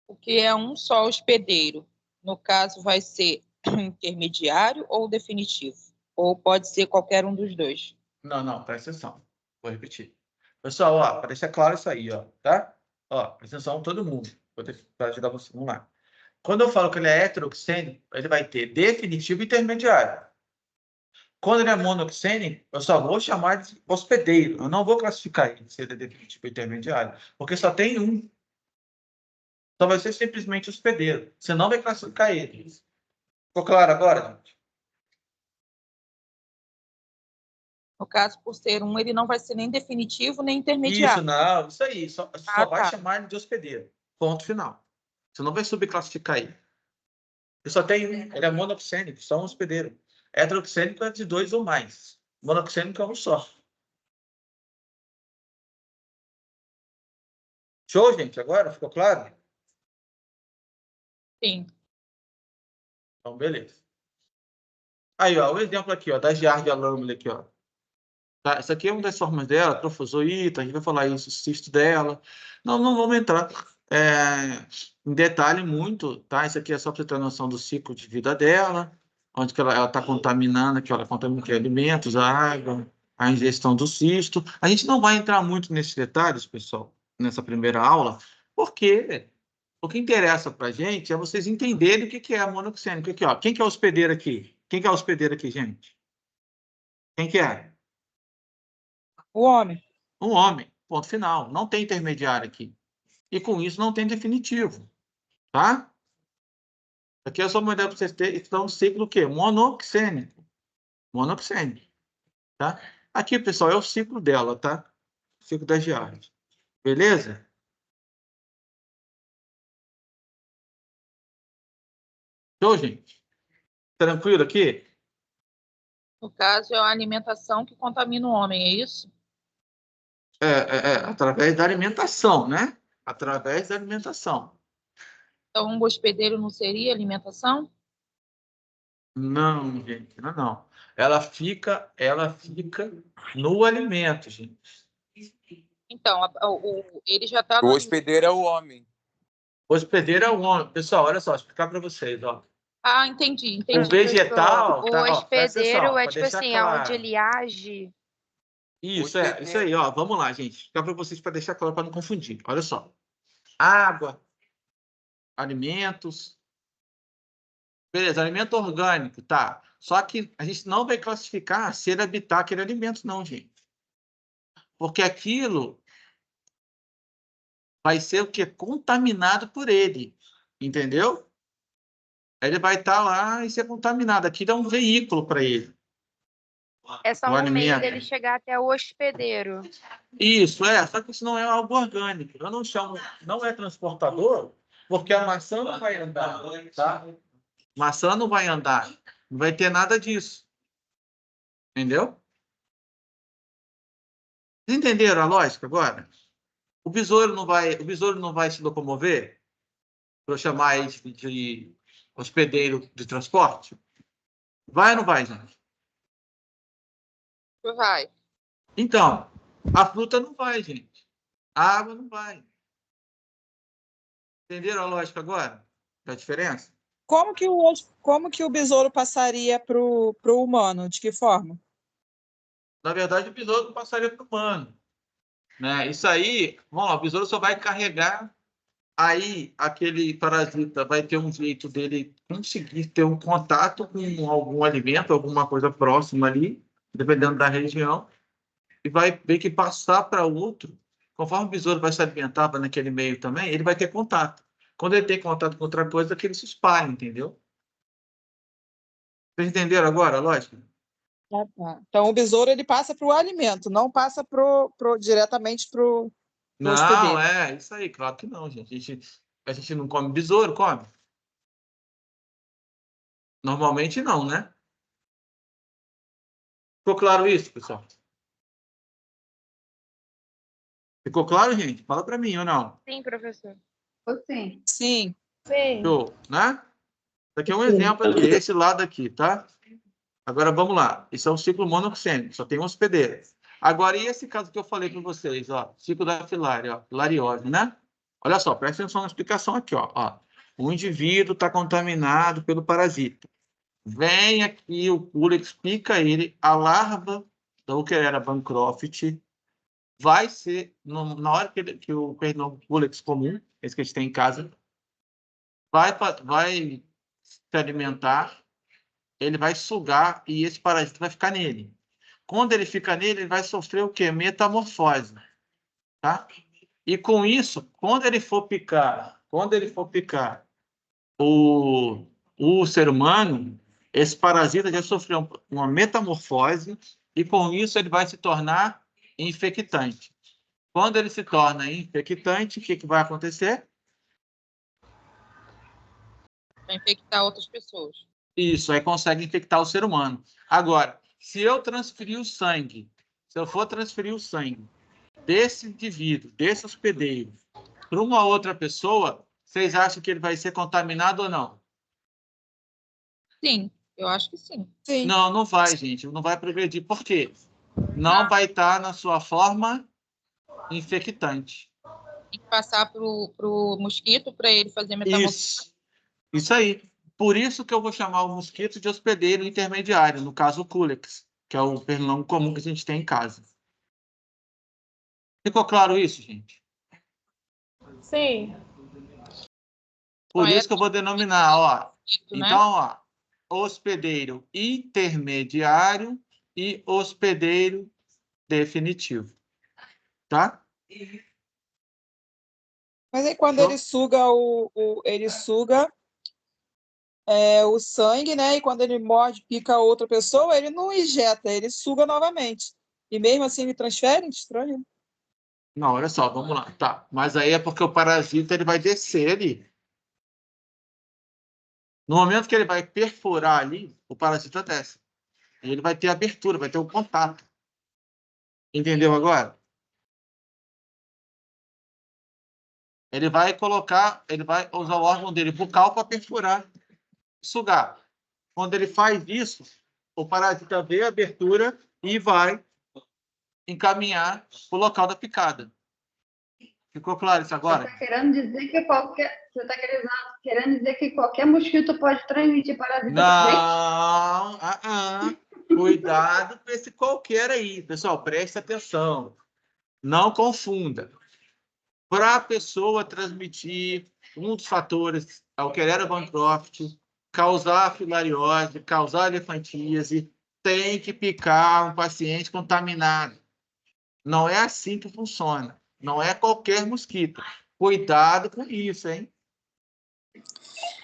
O que é um só hospedeiro? No caso, vai ser intermediário ou definitivo? Ou pode ser qualquer um dos dois? Não, presta atenção. Vou repetir. Pessoal, ó, para deixar claro isso aí, ó, tá? Ó, presta atenção todo mundo. Para ajudar você. Vamos lá. Quando eu falo que ele é heteroxênico, ele vai ter definitivo e intermediário. Quando ele é monoxênico, eu só vou chamar de hospedeiro. Eu não vou classificar ele se ele é definitivo ou intermediário, porque só tem um. Só vai ser simplesmente hospedeiro. Você não vai classificar ele. Ficou claro agora, gente? No caso, por ser um, ele não vai ser nem definitivo nem Isso, intermediário. não. Isso aí. Só vai Tá. chamar ele de hospedeiro. Ponto final. Você não vai subclassificar ele. Ele só tem um. Ele é monoxênico, só um hospedeiro. Heteroxênico é de 2 ou mais. Monoxênico é um só. Show, gente? Agora? Ficou claro? Sim. Então, beleza. Aí, ó, o exemplo aqui, ó, da Giardia lamblia aqui, ó. Tá? Essa aqui é uma das formas dela, trofozoíta, a gente vai falar isso, cisto dela. Não vamos entrar em detalhe muito, tá? Isso aqui é só para você ter noção do ciclo de vida dela, onde que ela está contaminando, que ela contamina que alimentos, a água, a ingestão do cisto. A gente não vai entrar muito nesses detalhes, pessoal, nessa primeira aula, porque o que interessa para a gente é vocês entenderem o que é a monoxênico. Aqui, ó. Quem que é o hospedeiro aqui? Quem que é o hospedeiro aqui, gente? Quem que é? O homem. Um homem, ponto final. Não tem intermediário aqui. E com isso não tem definitivo. Tá? Aqui é só uma ideia para vocês terem. Então, um ciclo o quê? Monoxênico. Monoxênico. Tá? Aqui, pessoal, é o ciclo dela, tá? O ciclo das diárias. Beleza? Show, gente? Tranquilo aqui? No caso, é a alimentação que contamina o homem, é isso? Através da alimentação, né? Através da alimentação. Então, o hospedeiro não seria alimentação? Não, gente, não. Ela fica no alimento, gente. Então, ele já está... O hospedeiro é o homem. O hospedeiro é o homem. Pessoal, olha só, vou explicar para vocês, ó. Ah, entendi. O vegetal, O tá, ó, presta hospedeiro atenção, é pra tipo deixar assim, claro. onde ele age. Isso aí, ó. Vamos lá, gente. Explicar para vocês para deixar claro, para não confundir. Olha só. Água, alimentos. Beleza, alimento orgânico, tá. Só que a gente não vai classificar se ele habitar aquele alimento, não, gente. Porque aquilo vai ser o quê? Contaminado por ele. Entendeu? Ele vai estar lá e ser contaminado. Aquilo é um veículo para ele. É só O um meio alimento. dele chegar até o hospedeiro. Isso, só que isso não é algo orgânico. Eu não chamo, não é transportador, porque a maçã não vai andar, tá? Maçã não vai andar, não vai ter nada disso. Entendeu? Entenderam a lógica agora? O besouro não vai se locomover para eu chamar ele de hospedeiro de transporte? Vai ou não vai, gente? Vai. Então, a fruta não vai, gente. A água não vai. Entenderam a lógica agora? Da diferença? Como que o besouro passaria para o humano? De que forma? Na verdade, o besouro não passaria para o humano. Né? Isso aí, vamos lá, o besouro só vai carregar, aí aquele parasita vai ter um jeito dele conseguir ter um contato com algum alimento, alguma coisa próxima ali, dependendo da região, e vai meio que passar para outro. Conforme o besouro vai se alimentar naquele meio também, ele vai ter contato. Quando ele tem contato com outra coisa, que ele se espalha, entendeu? Vocês entenderam agora a lógica? Ah, tá. Então, o besouro ele passa para o alimento, não passa diretamente para o hospedeiro. Não, isso aí, claro que não, gente. A gente não come besouro, come? Normalmente não, né? Ficou claro isso, pessoal? Ficou claro, gente? Fala para mim ou não? Sim, professor. Sim. Sim. Sim. Show, né? Isso aqui é um exemplo aqui, esse lado aqui, tá? Agora vamos lá. Isso é um ciclo monoxênico, só tem um hospedeiro. Agora, e esse caso que eu falei para vocês, ó, ciclo da filária, ó, filariose, né? Olha só, presta atenção na explicação aqui, ó. O indivíduo está contaminado pelo parasita. Vem aqui, o Culex pica ele, a larva da Eukarera bancroft vai ser, na hora que o Culex comum, esse que a gente tem em casa, vai se alimentar, ele vai sugar e esse parasita vai ficar nele. Quando ele fica nele, ele vai sofrer o quê? Metamorfose. Tá? E com isso, quando ele for picar o ser humano, esse parasita já sofreu uma metamorfose e com isso ele vai se tornar infectante. Quando ele se torna infectante, o que vai acontecer? Vai infectar outras pessoas. Isso, aí consegue infectar o ser humano. Agora, se eu for transferir o sangue desse indivíduo, desse hospedeiro, para uma outra pessoa, vocês acham que ele vai ser contaminado ou não? Sim, eu acho que sim. Sim. Não vai, gente. Não vai progredir. Por quê? não vai estar na sua forma infectante. Tem que passar pro mosquito para ele fazer metamorfose. Isso aí. Por isso que eu vou chamar o mosquito de hospedeiro intermediário, no caso o Culex, que é o pernilongo comum que a gente tem em casa. Ficou claro isso, gente? Sim. Por Só é isso que eu vou denominar, ó. mosquito, né? Então, ó, hospedeiro intermediário e hospedeiro definitivo. Tá? Mas aí quando Show? ele suga ele suga o sangue, né? E quando ele morde, pica a outra pessoa, ele não injeta, ele suga novamente. E mesmo assim ele transfere? Estranho. Não, olha só, vamos lá. Tá. Mas aí é porque o parasita ele vai descer ali. No momento que ele vai perfurar ali, o parasita desce. E ele vai ter abertura, vai ter um contato. Entendeu agora? Ele vai usar o órgão dele bucal para perfurar, sugar. Quando ele faz isso, o parasita vê a abertura e vai encaminhar para o local da picada. Ficou claro isso agora? Você está querendo dizer que querendo dizer que qualquer mosquito pode transmitir parasita Não, para gente? Cuidado com esse qualquer aí. Pessoal, preste atenção. Não confunda. Para a pessoa transmitir, um dos fatores é o Kerera Bancroft, causar filariose, causar elefantíase, tem que picar um paciente contaminado. Não é assim que funciona. Não é qualquer mosquito. Cuidado com isso, hein?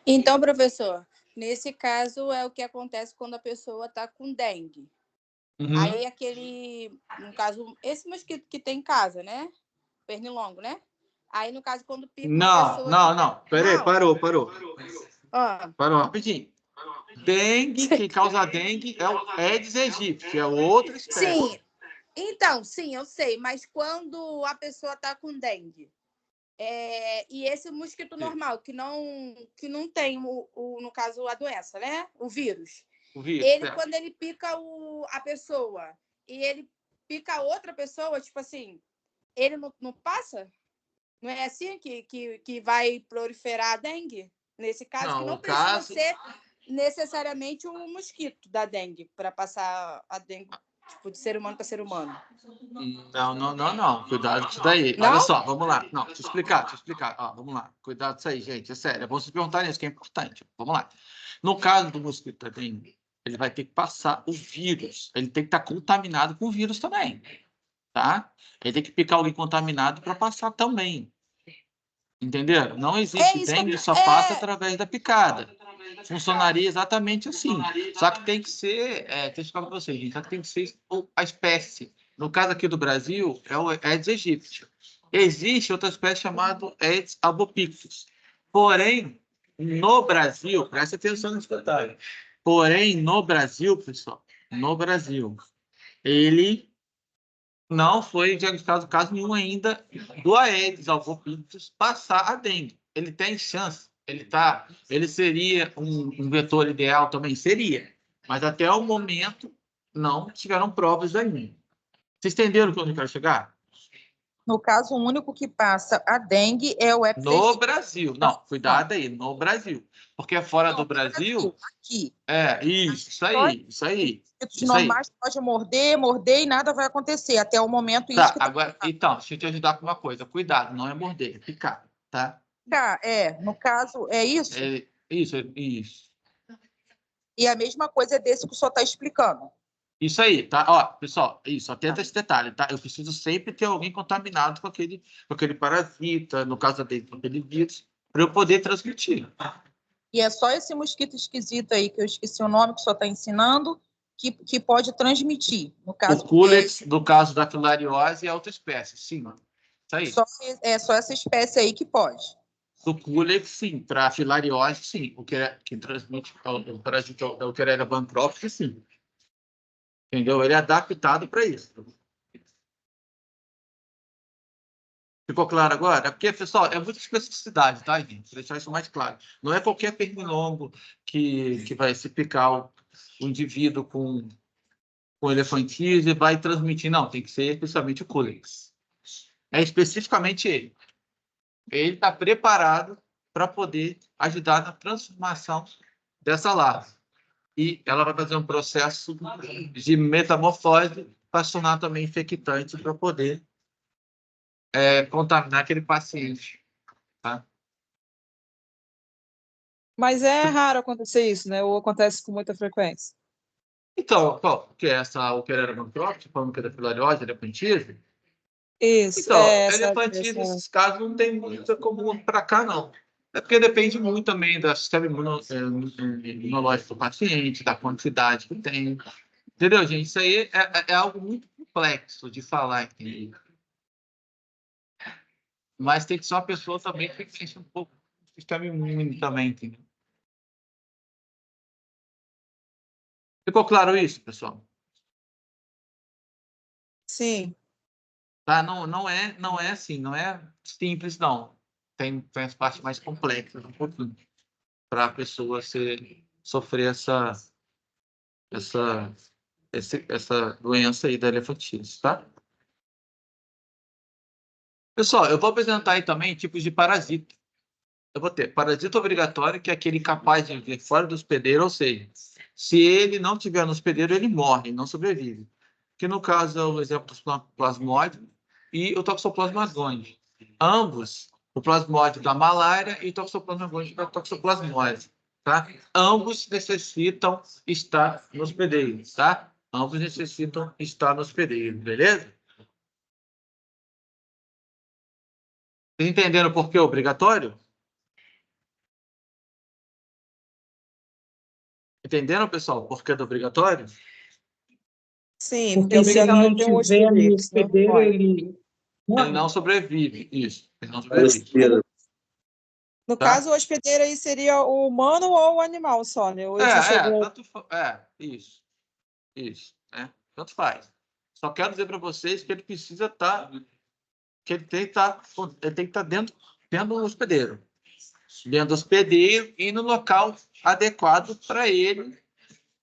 Então, professor, nesse caso é o que acontece quando a pessoa está com dengue. Uhum. Aí no caso, esse mosquito que tem em casa, né? Pernilongo, né? Aí, no caso, quando pica uma pessoa... Não. Peraí, Não. parou. Ah. Parou rapidinho. Dengue, quem causa dengue é o Aedes aegypti, que é outra espécie. Sim. Então, sim, eu sei. Mas quando a pessoa está com dengue, e esse mosquito normal, que não tem, no caso, a doença, né? O vírus. Quando ele pica a pessoa e ele pica outra pessoa, tipo assim, ele não passa? Não é assim que vai proliferar a dengue? Nesse caso, que não precisa ser necessariamente um mosquito da dengue para passar a dengue, tipo, de ser humano para ser humano. Não. Cuidado com isso daí. Não? Olha só, vamos lá. Não, deixa eu explicar. Ó, vamos lá. Cuidado com isso aí, gente. É sério. É bom vocês perguntarem isso, que é importante. Vamos lá. No caso do mosquito da dengue, ele vai ter que passar o vírus. Ele tem que estar contaminado com o vírus também. Tá? Ele tem que picar alguém contaminado para passar também. Entenderam? Não existe dengue, só passa através da picada. Funcionaria exatamente assim. Só que tem que ser, deixa eu explicar para vocês, gente, só que tem que ser a espécie. No caso aqui do Brasil, é o Aedes aegypti. Existe outra espécie chamada Aedes albopictus. Porém, no Brasil, presta atenção nesse detalhe. Porém, no Brasil, pessoal, ele não foi diagnosticado caso nenhum ainda do Aedes albopictus passar a dengue. Ele tem chance. Ele seria um vetor ideal também? Seria. Mas até o momento não tiveram provas ainda. Vocês entenderam onde eu quero chegar? No caso, o único que passa a dengue é o Aedes No aegypti. Brasil. Não, cuidado aí, no Brasil. Porque fora do Brasil... Aqui. Isso aí. Os normais pode morder e nada vai acontecer. Até o momento, Tá, isso que agora, então, deixa eu te ajudar com uma coisa. Cuidado, não é morder, é picar, tá? no caso, é isso? Isso. E a mesma coisa é desse que o senhor está explicando. Isso aí, tá? Ó, pessoal, atenta a esse detalhe, tá? Eu preciso sempre ter alguém contaminado com aquele parasita, no caso dele, com aquele vírus, para eu poder transmitir. E é só esse mosquito esquisito aí, que eu esqueci o nome que o senhor está ensinando, que pode transmitir. No caso, o Culex, no caso da filariose, é outra espécie, sim. Isso aí. Só essa espécie aí que pode. Do Culex, sim. Para filariose, sim. Quem transmite o parasita é o Kerera Bancroft, sim. Entendeu? Ele é adaptado para isso. Ficou claro agora? Porque, pessoal, é muita especificidade, tá, gente? Para deixar isso mais claro. Não é qualquer pernilongo que vai se picar o indivíduo com com elefantíase e vai transmitir. Não, tem que ser especialmente o Culex. É especificamente ele. Ele está preparado para poder ajudar na transformação dessa larva. E ela vai fazer um processo de metamorfose para se tornar também infectante para poder contaminar aquele paciente. Tá? Mas é raro acontecer isso, né? Ou acontece com muita frequência? Então, que é essa Operera mantrópica, falando que é da filariose, elefantíase? Isso, Então, essa elefantíase, nesses casos, não tem muita comum para cá, não. É porque depende muito também do sistema imunológico do paciente, da quantidade que tem. Entendeu, gente? Isso aí é algo muito complexo de falar, entendeu? Mas tem que ser uma pessoa também que pense um pouco do sistema imune também, entendeu? Ficou claro isso, pessoal? Sim. Tá? Não é assim, não é simples, não. Tem as partes mais complexas um pouquinho para a pessoa sofrer essa doença aí da elefantíase, tá? Pessoal, eu vou apresentar aí também tipos de parasita. Eu vou ter parasita obrigatório, que é aquele capaz de viver fora do hospedeiro, ou seja, se ele não tiver no hospedeiro, ele morre, não sobrevive. Que no caso é o exemplo dos plasmódios e o Toxoplasma gondii. Ambos, o plasmódio da malária e o Toxoplasma gondii da toxoplasmose, tá? Ambos necessitam estar no hospedeiro, tá? Ambos necessitam estar no hospedeiro, beleza? Vocês entenderam por que é obrigatório? Entenderam, pessoal, por que é obrigatório? Sim, Porque porque se ele não obrigatório tem um tiver no hospedeiro, senão hospedeiro, morre. ele Ele não sobrevive, isso. Ele não sobrevive. No Tá? caso, o hospedeiro aí seria o humano ou o animal só, né? Ou existe algum... Isso. Isso, né? Tanto faz. Só quero dizer para vocês que ele precisa estar, que ele tem que estar dentro do hospedeiro. Dentro do hospedeiro e no local adequado para ele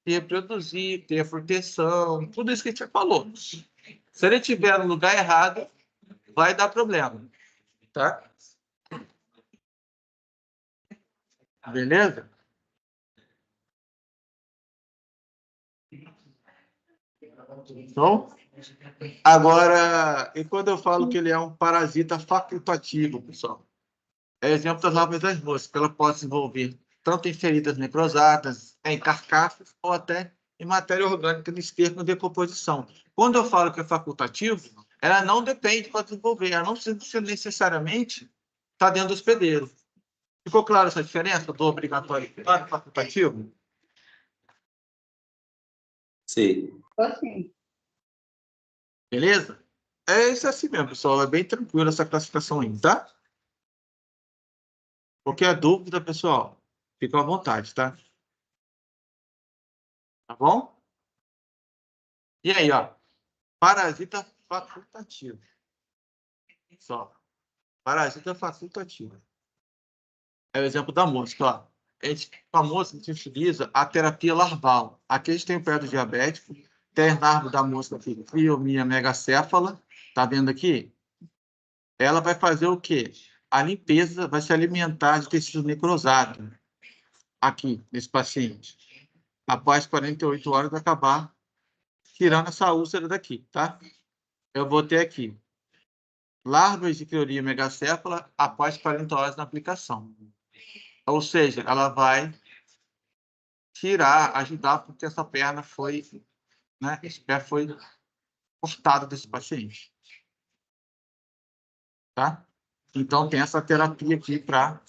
reproduzir, ter a proteção, tudo isso que a gente já falou. Se ele estiver no lugar errado, vai dar problema, tá? Beleza? Então, agora, e quando eu falo que ele é um parasita facultativo, pessoal? É exemplo das larvas das moscas, que ela pode se envolver tanto em feridas necrosadas, em carcaças, ou até em matéria orgânica de esterco em decomposição. Quando eu falo que é facultativo, ela não depende para desenvolver, ela não precisa necessariamente estar dentro do hospedeiro. Ficou claro essa diferença do obrigatório para o facultativo? Sim. Assim, Beleza? É isso assim mesmo, pessoal. É bem tranquilo essa classificação aí, tá? Qualquer dúvida, pessoal, fica à vontade, tá? Tá bom? E aí, ó. Parasita facultativo. Só. Parasita facultativo. É o exemplo da mosca, ó. A mosca, a gente utiliza a terapia larval. Aqui a gente tem o pé do diabético, tem a larva da mosca aqui, Triomia megacéfala. Tá vendo aqui? Ela vai fazer o quê? A limpeza, vai se alimentar de tecido necrosado. Aqui, nesse paciente. Após 48 horas, vai acabar tirando essa úlcera daqui, tá? Eu vou ter aqui larvas de Triomia megacéfala após 40 horas na aplicação. Ou seja, ela vai tirar, ajudar, porque essa perna foi, né? Esse pé foi cortado desse paciente. Tá? Então, tem essa terapia aqui para...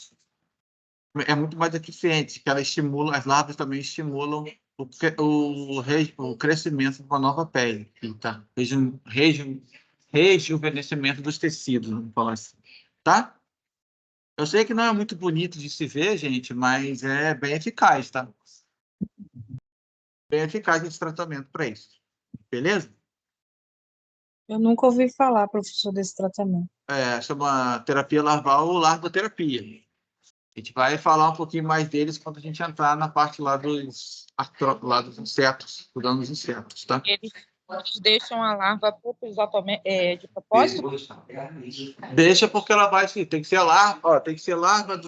É muito mais eficiente, que ela estimula, as larvas também estimulam o crescimento de uma nova pele. Tá? Rejuvenescimento dos tecidos, vamos falar assim. Tá? Eu sei que não é muito bonito de se ver, gente, mas é bem eficaz, tá? Bem eficaz esse tratamento para isso. Beleza? eu nunca ouvi falar, professor, desse tratamento. Chama terapia larval ou larvoterapia. A gente vai falar um pouquinho mais deles quando a gente entrar na parte lá dos insetos, estudando os insetos, tá? Eles deixam a larva de propósito? Deixa porque ela vai, sim, tem que ser larva, ó, tem que ser larva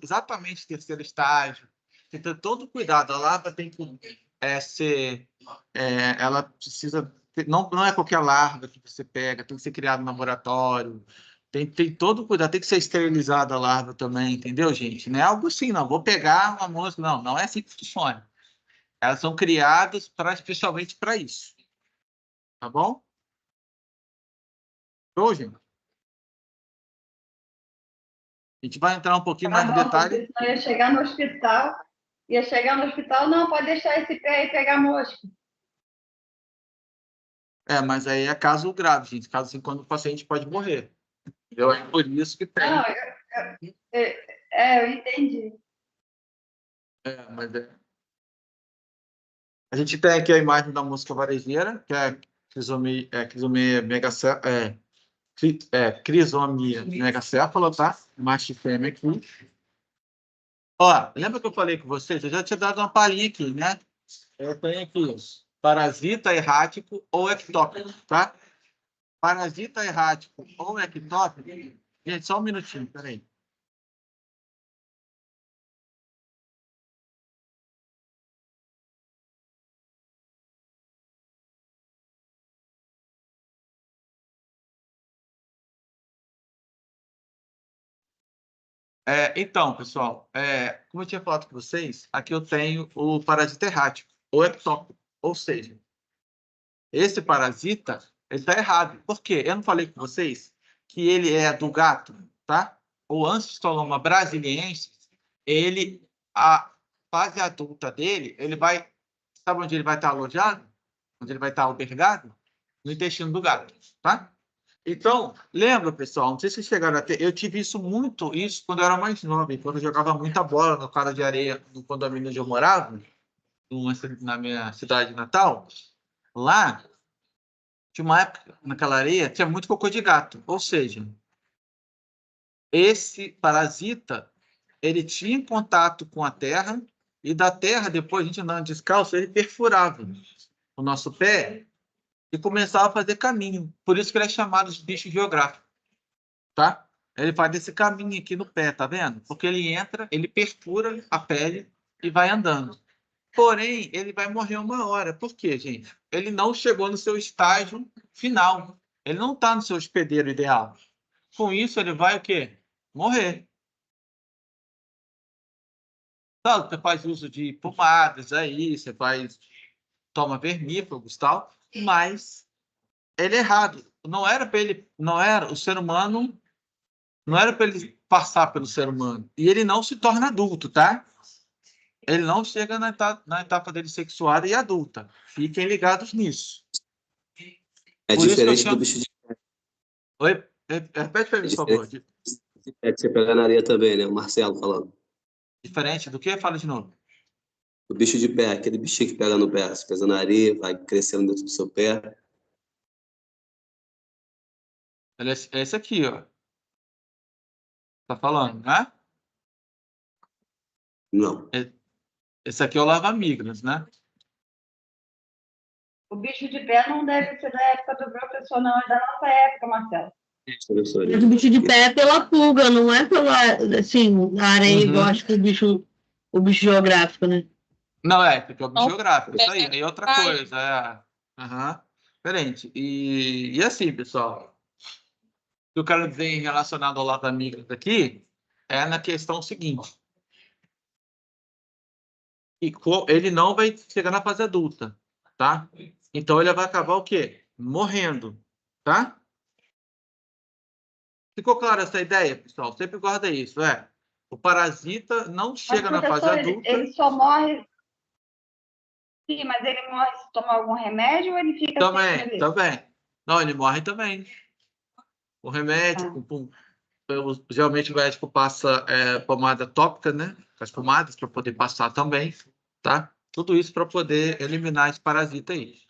exatamente terceiro estágio. Tem que ter todo cuidado. A larva tem que ser, ela precisa, não é qualquer larva que você pega, tem que ser criada no laboratório. Tem todo cuidado, tem que ser esterilizada a larva também, entendeu, gente? Não é algo assim, não. Vou pegar uma mosca, não é assim que funciona. Elas são criadas especialmente para isso. Tá bom? Show, gente? A gente vai entrar um pouquinho mais no detalhe. Porque senão ia chegar no hospital, não, pode deixar esse pé aí pegar mosca. Mas aí é caso grave, gente. Caso assim, quando o paciente pode morrer. Entendeu? É por isso que tem. Não, eu entendi. Mas a gente tem aqui a imagem da mosca varejeira, que é crisomia megacéfala, tá? Macho e fêmea aqui. Ó, lembra que eu falei com vocês? Eu já tinha dado uma palhinha aqui, né? Eu tenho aqui parasita errático ou ectópico, tá? Parasita errático ou ectópico. Gente, só um minutinho, peraí. Então, pessoal, como eu tinha falado com vocês, aqui eu tenho o parasita errático ou ectópico. Ou seja, esse parasita, ele está errado. Por quê? Eu não falei com vocês que ele é do gato, tá? O Ancistoloma brasiliensis, a fase adulta dele, ele vai... Sabe onde ele vai estar alojado? Onde ele vai estar albergado? No intestino do gato, tá? Então, lembra, pessoal, não sei se vocês chegaram a ter, eu tive muito isso quando eu era mais jovem, quando eu jogava muita bola no cara de areia, no condomínio onde eu morava, na minha cidade natal. Lá, tinha uma época, naquela areia, tinha muito cocô de gato. Ou seja, esse parasita, ele tinha contato com a terra, e da terra, depois a gente andando descalço, ele perfurava o nosso pé e começava a fazer caminho. Por isso que ele é chamado de bicho geográfico, tá? Ele faz esse caminho aqui no pé, tá vendo? Porque ele entra, ele perfura a pele e vai andando. Porém, ele vai morrer uma hora. Por quê, gente? Ele não chegou no seu estágio final. Ele não está no seu hospedeiro ideal. Com isso, ele vai o quê? Morrer. Então, você faz uso de pomadas aí, toma vermífugos e tal, mas ele é errado. Não era para ele, não era o ser humano, não era para ele passar pelo ser humano. E ele não se torna adulto, tá? Ele não chega na etapa dele sexuada e adulta. Fiquem ligados nisso. É Por isso que eu diferente chamo... do bicho de Oi? Repete para mim, por favor. pé que você pega na areia também, né? O Marcelo falando. Diferente do que? Fala de novo. O bicho de pé, aquele bichinho que pega no pé. Você pesa na areia, vai crescendo dentro do seu pé. Ele é esse aqui, ó. Tá falando, né? Não. Esse aqui é o lava-migras, né? O bicho de pé não deve ser da época do professor, não, é da nossa época, Marcelo. Mas o bicho de pé é pela pulga, não é pela, assim, a areia igual acho que o bicho geográfico, né? Não, porque é o bicho geográfico, isso aí. E outra coisa, diferente. E assim, pessoal, o que eu quero dizer relacionado ao lava-migras aqui é na questão seguinte. Ele não vai chegar na fase adulta, tá? Então ele vai acabar o quê? Morrendo, tá? Ficou clara essa ideia, pessoal? Sempre guarda isso, O parasita não chega na fase adulta. Ele só morre... Sim, mas ele morre se tomar algum remédio ou ele fica... Também. Não, ele morre também. O remédio, geralmente o médico passa pomada tópica, né? As pomadas para poder passar também, tá? Tudo isso para poder eliminar esse parasita aí.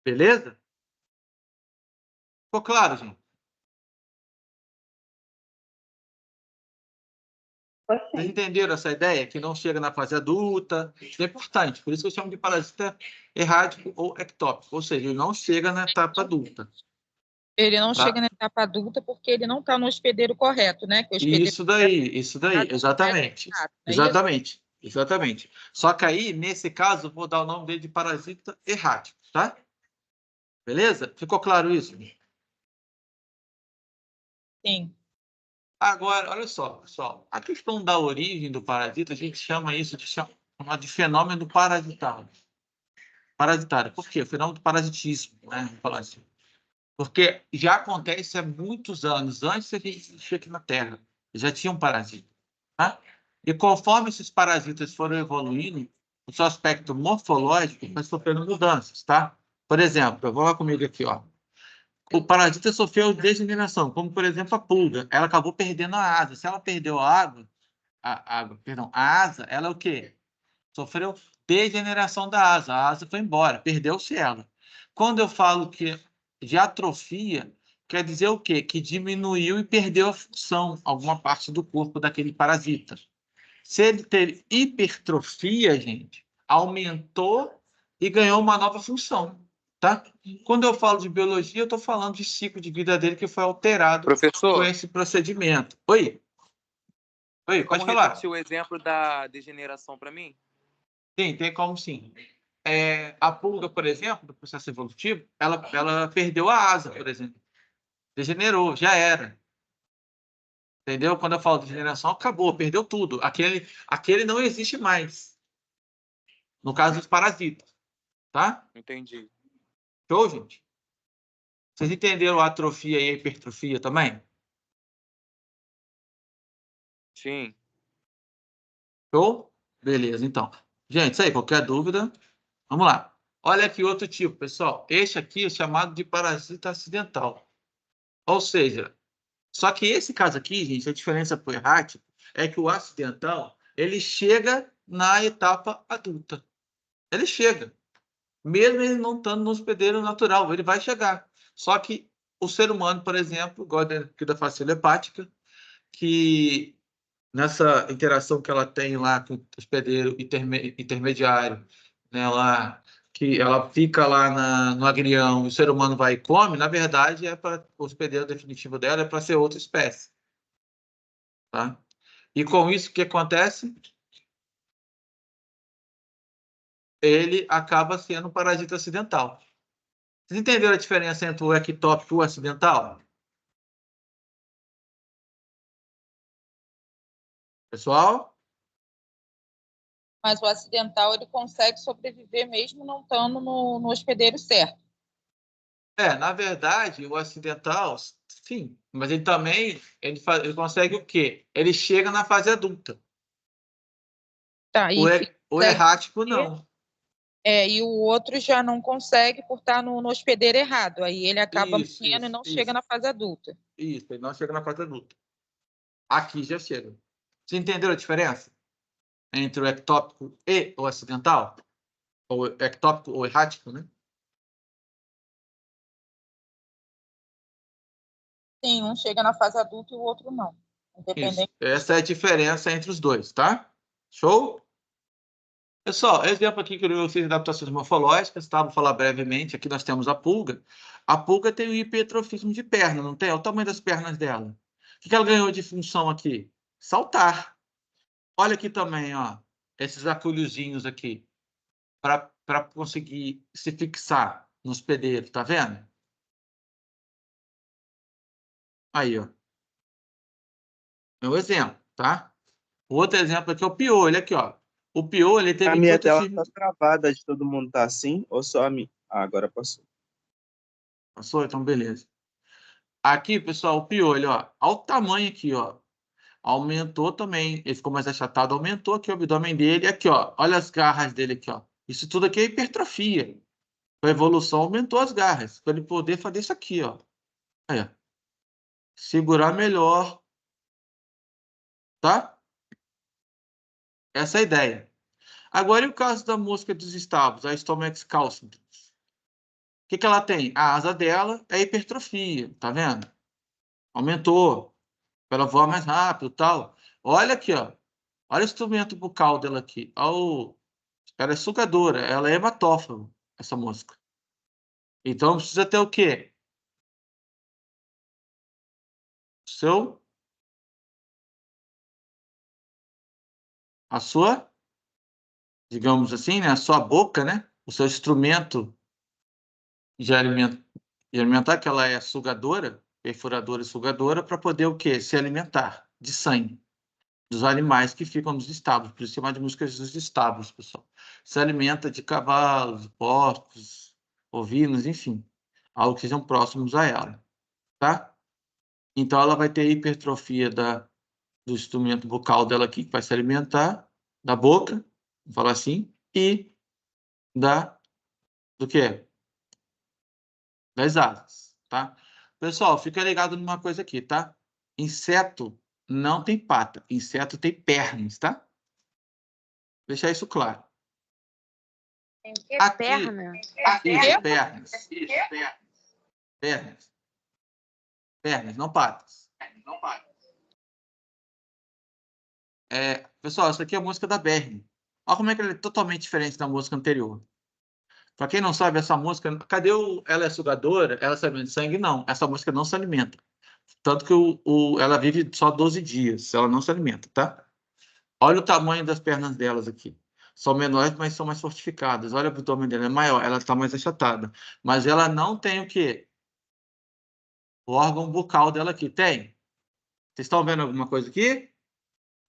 Beleza? Ficou claro, gente? Vocês entenderam essa ideia? Que não chega na fase adulta. Isso é importante. Por isso que eu chamo de parasita errático ou ectópico. Ou seja, ele não chega na etapa adulta. Ele não chega na etapa adulta porque ele não está no hospedeiro correto, né? Que o hospedeiro Isso daí, exatamente. Exatamente, exatamente. Só que aí, nesse caso, eu vou dar o nome dele de parasita errático, tá? Beleza? Ficou claro isso? Sim. Agora, olha só, pessoal. A questão da origem do parasita, a gente chama isso de fenômeno parasitário. Parasitário. Por quê? O fenômeno do parasitismo, né? Vamos falar assim. Porque já acontece há muitos anos, antes de a gente existir aqui na Terra. Já tinha um parasita. Tá? E conforme esses parasitas foram evoluindo, o seu aspecto morfológico vai sofrendo mudanças. Tá? Por exemplo, vou lá comigo aqui, ó. O parasita sofreu degeneração, como, por exemplo, a pulga. Ela acabou perdendo a asa. Se ela perdeu a asa, ela é o quê? Sofreu degeneração da asa. A asa foi embora, perdeu-se ela. Quando eu falo que de atrofia, quer dizer o quê? Que diminuiu e perdeu a função, alguma parte do corpo daquele parasita. Se ele teve hipertrofia, gente, aumentou e ganhou uma nova função, tá? Quando eu falo de biologia, eu estou falando de ciclo de vida dele que foi alterado com esse procedimento. Oi? Oi, pode falar. Como repetir o exemplo da degeneração para mim? Sim, tem como sim. A pulga, por exemplo, do processo evolutivo, ela perdeu a asa, por exemplo. Degenerou, já era. Entendeu? Quando eu falo de degeneração, acabou, perdeu tudo. Aquele não existe mais. No caso dos parasitas. Tá? Entendi. Show, gente? Vocês entenderam a atrofia e a hipertrofia também? Sim. Show? Beleza, então. Gente, isso aí, qualquer dúvida, vamos lá. Olha aqui outro tipo, pessoal. Este aqui é chamado de parasita acidental. Ou seja, só que esse caso aqui, gente, a diferença para o errático é que o acidental, ele chega na etapa adulta. Ele chega. Mesmo ele não estando no hospedeiro natural, ele vai chegar. Só que o ser humano, por exemplo, igual da facila hepática, que nessa interação que ela tem lá com o hospedeiro intermediário, né, lá, que ela fica lá no agrião e o ser humano vai e come, na verdade, o hospedeiro definitivo dela é para ser outra espécie. Tá? E com isso, o que acontece? Ele acaba sendo um parasita acidental. Vocês entenderam a diferença entre o ectópico e o acidental? Pessoal? Mas o acidental ele consegue sobreviver mesmo não estando no hospedeiro certo. Na verdade, o acidental, sim, mas ele também ele consegue o quê? Ele chega na fase adulta. Tá, O errático, não. E o outro já não consegue por estar no hospedeiro errado. Aí ele acaba morrendo e não chega na fase adulta. Isso, ele não chega na fase adulta. Aqui já chega. Você entendeu a diferença entre o ectópico e o acidental? Ou ectópico ou errático, né? Sim, um chega na fase adulta e o outro não. Independente. Essa é a diferença entre os dois, tá? Show? Pessoal, exemplo aqui que eu fiz de adaptações morfológicas, tá? Vou falar brevemente. Aqui nós temos a pulga. A pulga tem o hipertrofismo de perna, não tem? Olha o tamanho das pernas dela. O que ela ganhou de função aqui? Saltar. Olha aqui também, ó, esses aculhozinhos aqui, para conseguir se fixar no hospedeiro, tá vendo? Aí, ó. É um exemplo, tá? O outro exemplo aqui é o piolho, aqui, ó. O piolho, ele teve... A minha tela tá travada de todo mundo tá assim, ou só a minha? Agora passou. Passou? Então, beleza. Aqui, pessoal, o piolho, ó. Olha o tamanho aqui, ó. Aumentou também. Ele ficou mais achatado, aumentou aqui o abdômen dele. Aqui, ó. Olha as garras dele aqui, ó. Isso tudo aqui é hipertrofia. A evolução aumentou as garras, para ele poder fazer isso aqui, ó. Aí, ó. Segurar melhor. Tá? Essa é a ideia. Agora, e o caso da mosca dos estábulos, a Stomax calcitrans? O que ela tem? A asa dela é hipertrofia, tá vendo? Aumentou. Ela voa mais rápido e tal. Olha aqui, ó. Olha o instrumento bucal dela aqui. Ela é sugadora, ela é hematófago, essa mosca. Então, precisa ter o quê? A sua, digamos assim, né? A sua boca, né? O seu instrumento de alimentar, que ela é sugadora, perfuradora e sugadora, para poder o quê? Se alimentar de sangue dos animais que ficam nos estábulos. Por isso chama de moscas dos estábulos, pessoal. Se alimenta de cavalos, porcos, ovinos, enfim. Algo que sejam próximos a ela, tá? Então, ela vai ter hipertrofia do instrumento bucal dela aqui, que vai se alimentar, da boca, vamos falar assim, e do quê? Das asas, tá? Pessoal, fica ligado numa coisa aqui, tá? Inseto não tem pata, inseto tem pernas, tá? Deixar isso claro. Tem o quê? Aqui, Perna? isso, pernas, não patas. Pessoal, essa aqui é a música da Bernie. Olha como é que ela é totalmente diferente da música anterior. Para quem não sabe, essa música, cadê ela é sugadora? Ela se alimenta de sangue? Não, essa música não se alimenta. Tanto que ela vive só 12 dias, ela não se alimenta, tá? Olha o tamanho das pernas delas aqui. São menores, mas são mais fortificadas. Olha o abdômen dela, é maior, ela está mais achatada. Mas ela não tem o quê? O órgão bucal dela aqui. Tem? Vocês estão vendo alguma coisa aqui?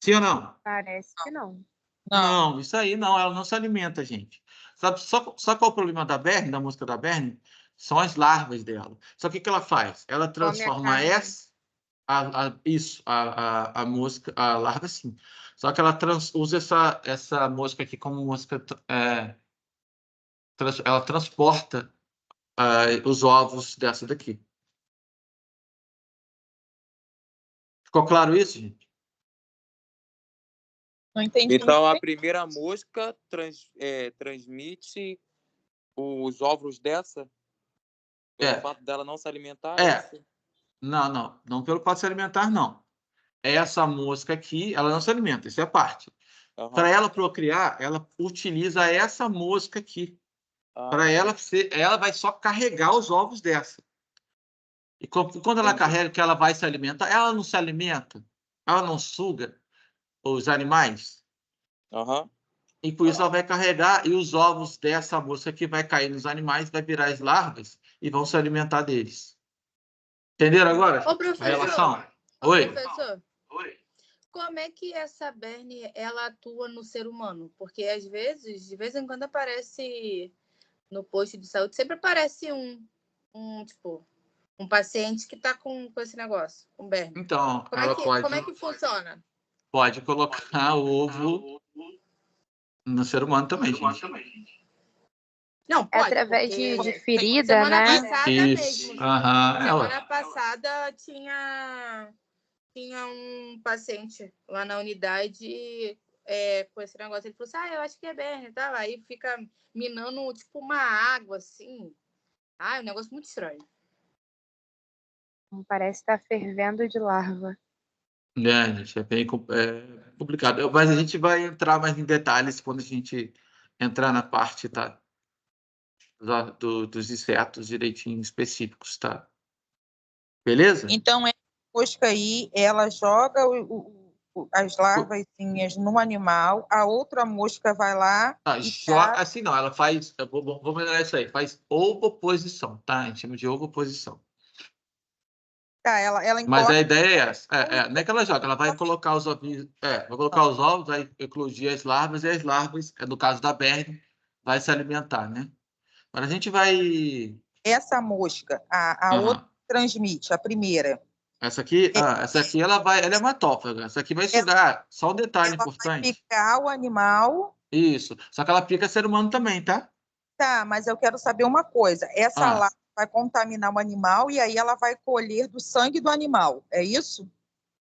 Sim ou não? Parece que não. Não, isso aí não, ela não se alimenta, gente. Sabe só qual é o problema da Bernie, da música da Bernie? São as larvas dela. Só que o que ela faz? Ela transforma a mosca, a larva, sim. Só que ela usa essa mosca aqui como mosca. Ela transporta os ovos dessa daqui. Ficou claro isso, gente? Não entendi. Então, a primeira mosca transmite os ovos dessa? Pelo fato dela não se alimentar? Não pelo fato de se alimentar, não. Essa mosca aqui, ela não se alimenta, isso é parte. Para ela procriar, ela utiliza essa mosca aqui. Para ela vai só carregar os ovos dessa. E quando ela carrega que ela vai se alimentar, ela não se alimenta, ela não suga os animais. E por isso ela vai carregar e os ovos dessa mosca aqui vai cair nos animais, vai virar as larvas e vão se alimentar deles. Entenderam agora a relação? Oi. Professor, como é que essa Bernie ela atua no ser humano? Porque às vezes, de vez em quando aparece no posto de saúde, sempre aparece um paciente que está com esse negócio, com Bernie. Então, como é que funciona? Pode colocar o ovo no ser humano também, gente. Não, pode, através de ferida, semana né? Passada Isso. mesmo. Semana Passada tinha um paciente lá na unidade com esse negócio. Ele falou assim, eu acho que é Bernie, tá? Aí fica minando tipo uma água, assim. É um negócio muito estranho. Parece estar fervendo de larva. Gente, é bem complicado. Mas a gente vai entrar mais em detalhes quando a gente entrar na parte, tá? Dos insetos direitinho específicos, tá? Beleza? Então, essa mosca aí, ela joga as larvazinhas no animal, a outra mosca vai lá assim não, ela faz, vou melhorar isso aí, faz ovoposição, tá? A gente chama de ovoposição. Ela Mas a ideia é essa, não é que ela joga, ela vai colocar os ovinhos, vai colocar os ovos, vai eclodir as larvas, e as larvas, no caso da Bernie, vai se alimentar, né? Mas a gente vai... Essa mosca, a outra transmite, a primeira. Essa aqui ela é hematófaga. Essa aqui vai sugar. Só um detalhe importante. Vai picar o animal. Isso. Só que ela pica ser humano também, tá? Tá, mas eu quero saber uma coisa. Essa larva vai contaminar o animal e aí ela vai colher do sangue do animal. É isso?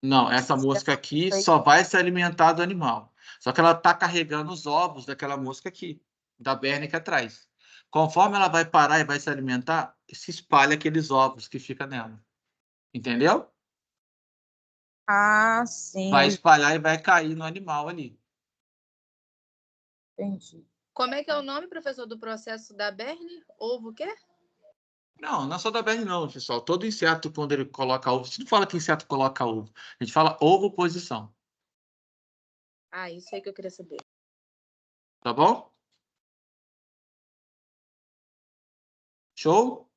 Não, essa mosca aqui só vai se alimentar do animal. Só que ela está carregando os ovos daquela mosca aqui, da Bernie aqui atrás. Conforme ela vai parar e vai se alimentar, se espalha aqueles ovos que ficam nela. Entendeu? Ah, sim. Vai espalhar e vai cair no animal ali. Entendi. Como é que é o nome, professor, do processo da Berle? Ovo o quê? Não, não é só da Berle não, pessoal. Todo inseto, quando ele coloca ovo, a gente não fala que inseto coloca ovo. A gente fala ovoposição. Ah, isso aí que eu queria saber. Tá bom? Show?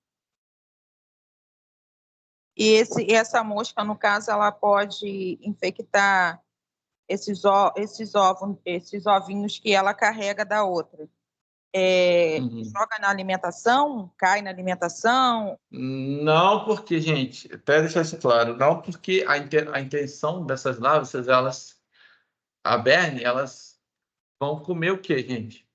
E essa mosca, no caso, ela pode infectar esses ovinhos que ela carrega da outra. Joga na alimentação? Cai na alimentação? Não, porque, gente, até deixar isso claro, não porque a intenção dessas larvas, a Berne, elas vão comer o quê, gente?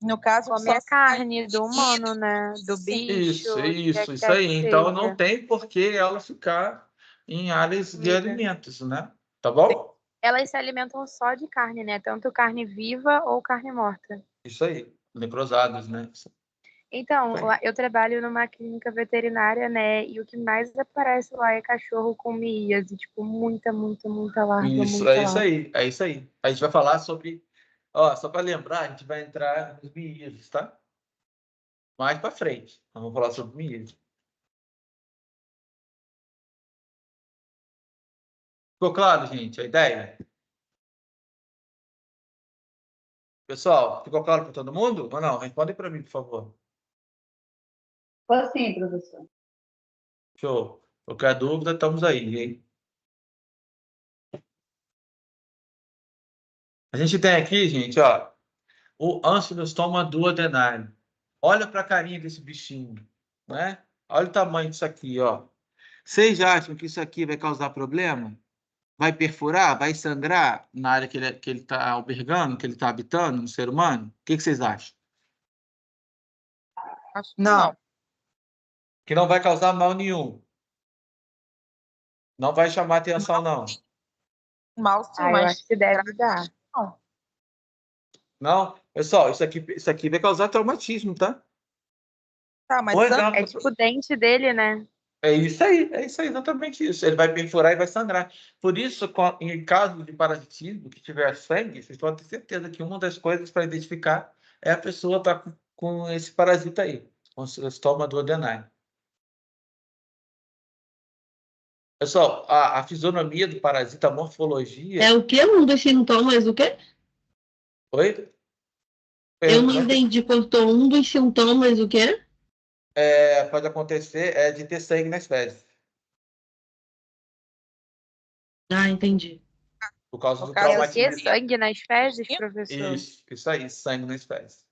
No caso, Comer a carne do humano, né? Do bicho. Isso aí. Então, não tem por que ela ficar em áreas de alimentos, né? Tá bom? Elas se alimentam só de carne, né? Tanto carne viva ou carne morta. Isso aí, necrosados, né? Então, eu trabalho numa clínica veterinária, né? E o que mais aparece lá é cachorro com miíase, tipo, muita larva, Isso, muita é isso larva. aí, é isso aí. A gente vai falar sobre, ó, só para lembrar, a gente vai entrar nos miíases, tá? Mais para frente, nós vamos falar sobre miíases. Ficou claro, gente, a ideia? Pessoal, ficou claro para todo mundo? Ou não? Respondem para mim, por favor. Ficou sim, professor. Show. Qualquer dúvida, estamos aí, hein? A gente tem aqui, gente, ó, o Ancylostoma duodenale. Olha para a carinha desse bichinho, né? Olha o tamanho disso aqui, ó. Vocês acham que isso aqui vai causar problema? Vai perfurar? Vai sangrar na área que ele está albergando, que ele está habitando, no ser humano? O que vocês acham? Acho que não. Que não vai causar mal nenhum. Não vai chamar atenção, não. Mal sim, Eu mas acho que deve dar. não. Não? Pessoal, isso aqui vai causar traumatismo, tá? Tá, mas É tipo o dente dele, né? É isso aí, exatamente isso. Ele vai perfurar e vai sangrar. Por isso, em caso de parasitismo, que tiver sangue, vocês podem ter certeza que uma das coisas para identificar é a pessoa estar com esse parasita aí, com o estômago duodenal. Pessoal, a fisionomia do parasita, a morfologia... É o quê? Um dos sintomas do quê? Oi? Eu não entendi. Cortou um dos sintomas do quê? Pode acontecer de ter sangue nas fezes. Ah, entendi. Por causa do É o traumatismo. quê? Sangue nas fezes, professor? Isso aí, sangue nas fezes.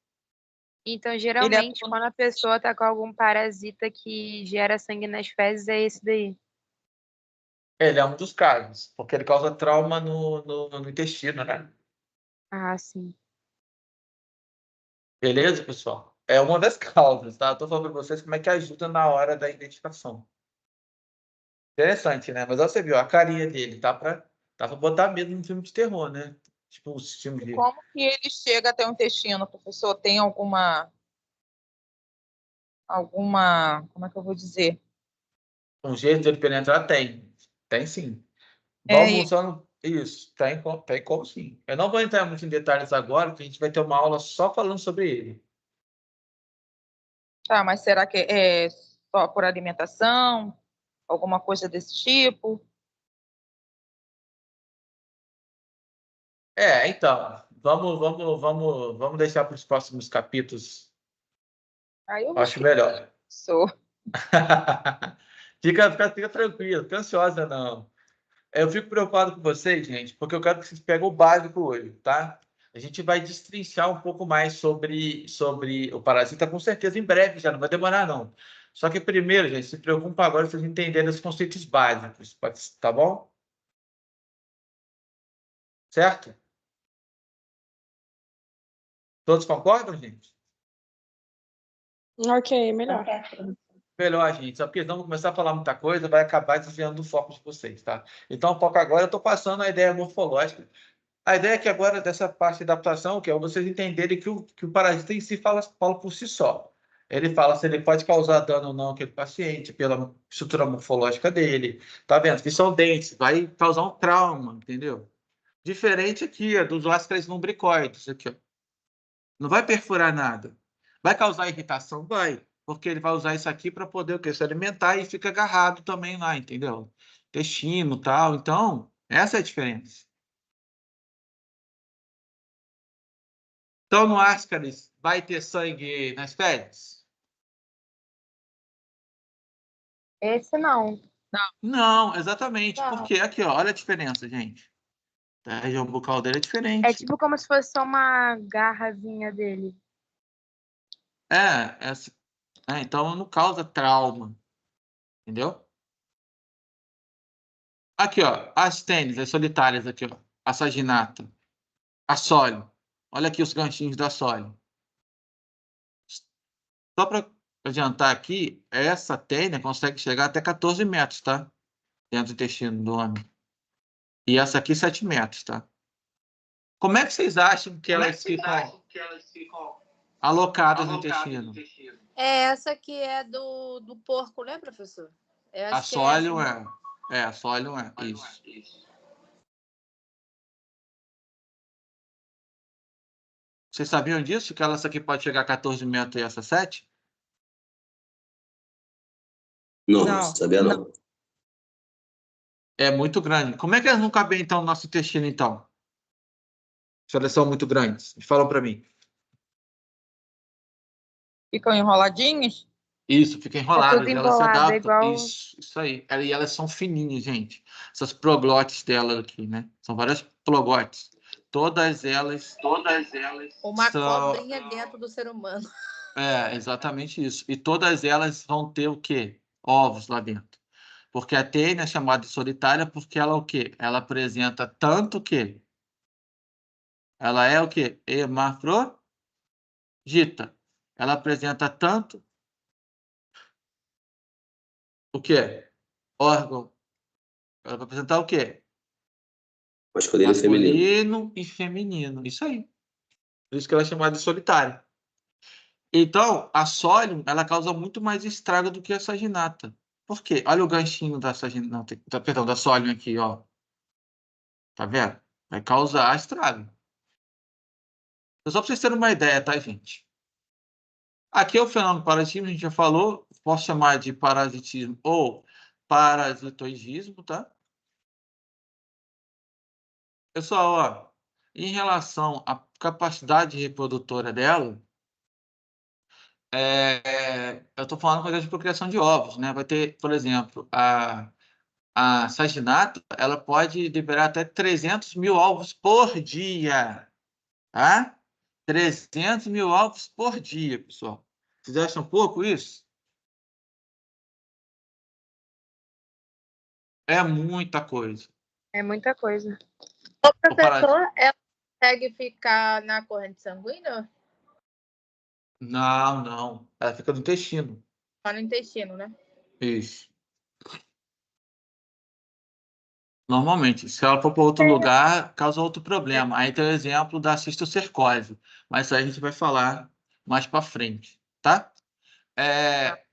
Então, geralmente, quando a pessoa tá com algum parasita que gera sangue nas fezes, é esse daí. Ele é um dos casos, porque ele causa trauma no intestino, né? Ah, sim. Beleza, pessoal? É uma das causas, tá? Estou falando para vocês como é que ajuda na hora da identificação. Interessante, né? Mas ó, você viu a carinha dele, tá para botar medo num filme de terror, né? Tipo, os filmes de... Como que ele chega até o intestino, professor? Tem alguma, como é que eu vou dizer? Um jeito de ele penetrar? Tem sim. Isso, tem como sim. Eu não vou entrar muito em detalhes agora, porque a gente vai ter uma aula só falando sobre ele. Tá, mas será que é só por alimentação? Alguma coisa desse tipo? Então, vamos deixar para os próximos capítulos. Aí eu Acho melhor. Sou. Fica tranquilo, fica ansiosa não. Eu fico preocupado com vocês, gente, porque eu quero que vocês peguem o básico hoje, tá? A gente vai destrinchar um pouco mais sobre o parasita, com certeza, em breve, já não vai demorar, não. Só que primeiro, gente, se preocupa agora para vocês entenderem os conceitos básicos, tá bom? Certo? Todos concordam, gente? Ok, melhor. Melhor, gente. Só porque vamos começar a falar muita coisa, vai acabar desviando o foco de vocês, tá? Então, o foco agora, eu estou passando a ideia morfológica. A ideia é que agora, dessa parte de adaptação, que é vocês entenderem que o parasita em si fala por si só. Ele fala se ele pode causar dano ou não àquele paciente, pela estrutura morfológica dele. Tá vendo? Que são dentes, vai causar um trauma, entendeu? Diferente aqui, ó, dos Ascaris lumbricoides, aqui, ó. Não vai perfurar nada. Vai causar irritação? Vai. Porque ele vai usar isso aqui para poder o quê? Se alimentar e fica agarrado também lá, entendeu? Intestino e tal. Então, essa é a diferença. Então, no Ascaris, vai ter sangue nas fezes? Esse não. Não, exatamente. Não. Porque aqui, ó, olha a diferença, gente. A região bucal dele é diferente. É tipo como se fosse só uma garrazinha dele. Então não causa trauma. Entendeu? Aqui, ó, as tênis, as solitárias aqui, ó. A saginata. A sólio. Olha aqui os ganchinhos da sólio. Só para adiantar aqui, essa tênia consegue chegar até 14 metros, tá? Dentro do intestino do homem. E essa aqui, 7 metros, tá? Como é que vocês acham que elas ficam alocadas no intestino? Essa que é do porco, né, professor? A sólio a sólio é. Isso. Vocês sabiam disso? Que essa aqui pode chegar a 14 metros e essa 7? Não, sabia não. É muito grande. Como é que elas não cabem, então, no nosso intestino, então? Se elas são muito grandes. Falam para mim. Ficam enroladinhas? Isso, fica enrolado. É Elas se adaptam. igual... Isso aí. E elas são fininhas, gente. Essas proglotes dela aqui, né? São várias proglotes. Todas elas uma são... cobrinha dentro do ser humano. Exatamente isso. E todas elas vão ter o quê? Ovos lá dentro. Porque a tênia é chamada de solitária porque ela o quê? Ela apresenta tanto o quê? Ela é o quê? Hermafrodita. Ela apresenta tanto o quê? Órgão. Ela vai apresentar o quê? Masculino e feminino. Isso aí. Por isso que ela é chamada de solitária. Então, a sólium, ela causa muito mais estrago do que a saginata. Por quê? Olha o ganchinho da saginata, perdão, da sólium aqui, ó. Tá vendo? Vai causar estrago. Só para vocês terem uma ideia, tá, gente? Aqui é o fenômeno parasitismo, a gente já falou. Posso chamar de parasitismo ou parasitoigismo, tá? Pessoal, ó, em relação à capacidade reprodutora dela, eu estou falando coisa de procriação de ovos, né? Vai ter, por exemplo, a saginata, ela pode liberar até 300 mil ovos por dia, tá? 300 mil ovos por dia, pessoal. Vocês acham pouco isso? É muita coisa. É muita coisa. O professor, ela consegue ficar na corrente sanguínea? Não. Ela fica no intestino. Só no intestino, né? Isso. Normalmente. Se ela for para outro lugar, causa outro problema. Aí tem o exemplo da cistocercose. Mas isso aí a gente vai falar mais para frente, tá?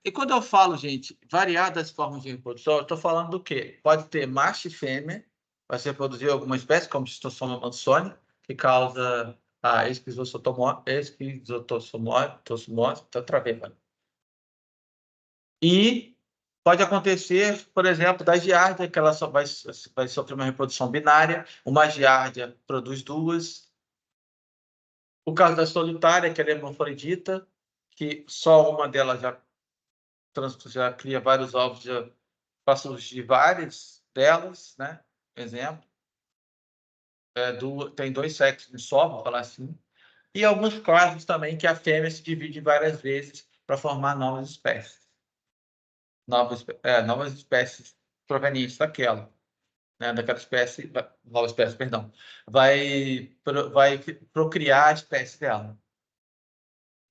E quando eu falo, gente, variadas formas de reprodução, eu estou falando do quê? Pode ter macho e fêmea, vai se reproduzir alguma espécie, como Schistosoma mansoni, que causa a esquizotossomose, tá travei, mano. E pode acontecer, por exemplo, da giardia, que ela só vai sofrer uma reprodução binária, uma giardia produz duas. O caso da solitária, que é a hermafrodita, que só uma delas já cria vários ovos, já passa de várias delas, né? Exemplo. Tem 2 sexos só, vou falar assim. E alguns casos também que a fêmea se divide várias vezes para formar novas espécies. Novas espécies provenientes daquela. Né? Daquela espécie, nova espécie, perdão. Vai procriar a espécie dela.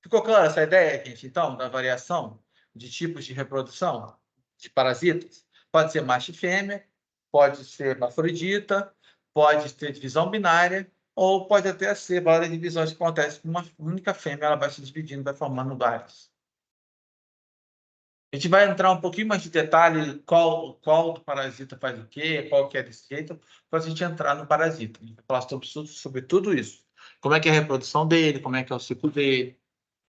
Ficou clara essa ideia, gente, então, da variação de tipos de reprodução de parasitas? Pode ser macho e fêmea, pode ser hermafrodita, pode ter divisão binária, ou pode até ser várias divisões que acontecem com uma única fêmea, ela vai se dividindo, vai formando várias. A gente vai entrar um pouquinho mais de detalhe qual do parasita faz o quê, qual que é desse jeito, para a gente entrar no parasita. A gente vai falar sobre tudo isso. Como é que é a reprodução dele, como é que é o ciclo dele.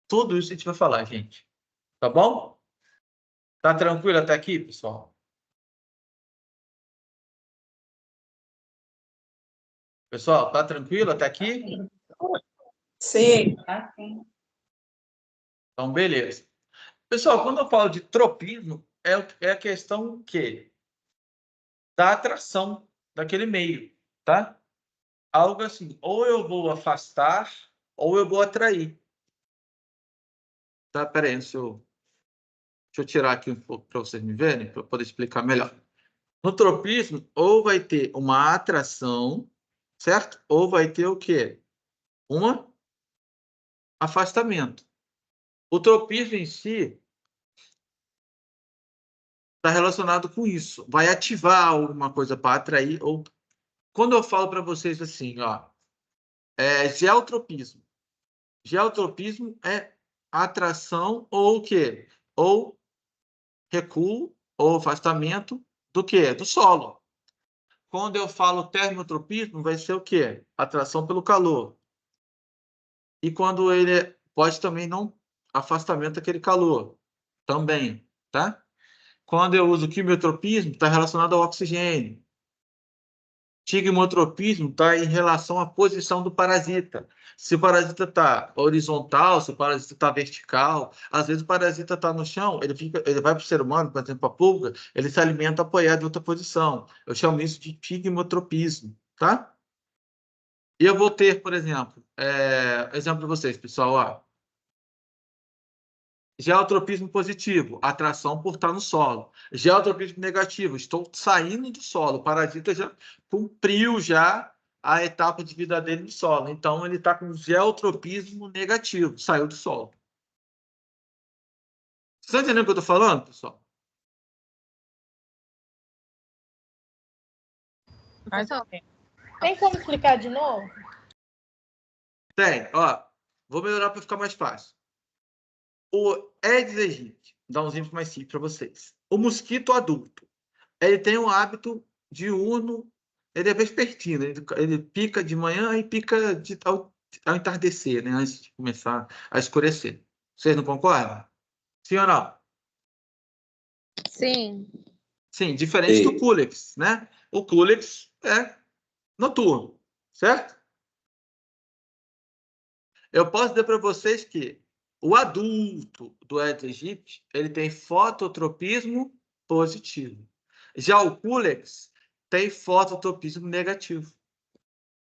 Tudo isso a gente vai falar, gente. Tá bom? Tá tranquilo até aqui, pessoal? Pessoal, tá tranquilo até aqui? Sim. Então, beleza. Pessoal, quando eu falo de tropismo, é a questão que da atração daquele meio, tá? Algo assim, ou eu vou afastar, ou eu vou atrair. Tá? Pera aí, deixa eu tirar aqui um pouco para vocês me verem, para poder explicar melhor. No tropismo, ou vai ter uma atração, certo? Ou vai ter o quê? Um afastamento. O tropismo em si está relacionado com isso. Vai ativar alguma coisa para atrair. Ou quando eu falo para vocês assim, ó, geotropismo. Geotropismo é atração ou o quê? Ou recuo ou afastamento do quê? Do solo. Quando eu falo termotropismo, vai ser o quê? Atração pelo calor. E quando ele pode também não afastamento daquele calor. Também, tá? Quando eu uso quimiotropismo, está relacionado ao oxigênio. Tigmotropismo está em relação à posição do parasita. Se o parasita está horizontal, se o parasita está vertical, às vezes o parasita está no chão, ele vai para o ser humano, por exemplo, para a pulga, ele se alimenta apoiado em outra posição. Eu chamo isso de tigmotropismo, tá? E eu vou ter, por exemplo, exemplo para vocês, pessoal, ó. Geotropismo positivo, atração por estar no solo. Geotropismo negativo, estou saindo do solo. O parasita já cumpriu já a etapa de vida dele no solo. Então, ele está com geotropismo negativo, saiu do solo. Vocês estão entendendo o que eu estou falando, pessoal? Tem como explicar de novo? Tem, ó. Vou melhorar para ficar mais fácil. O Aedes aegypti, vou dar um exemplo mais simples para vocês. O mosquito adulto, ele tem um hábito diurno, ele é vespertino, ele pica de manhã e pica ao entardecer, né? Antes de começar a escurecer. Vocês não concordam? Sim ou não? Sim. Sim, diferente do Culex, né? O Culex é noturno, certo? Eu posso dizer para vocês que o adulto do Aedes aegypti, ele tem fototropismo positivo. Já o Culex tem fototropismo negativo.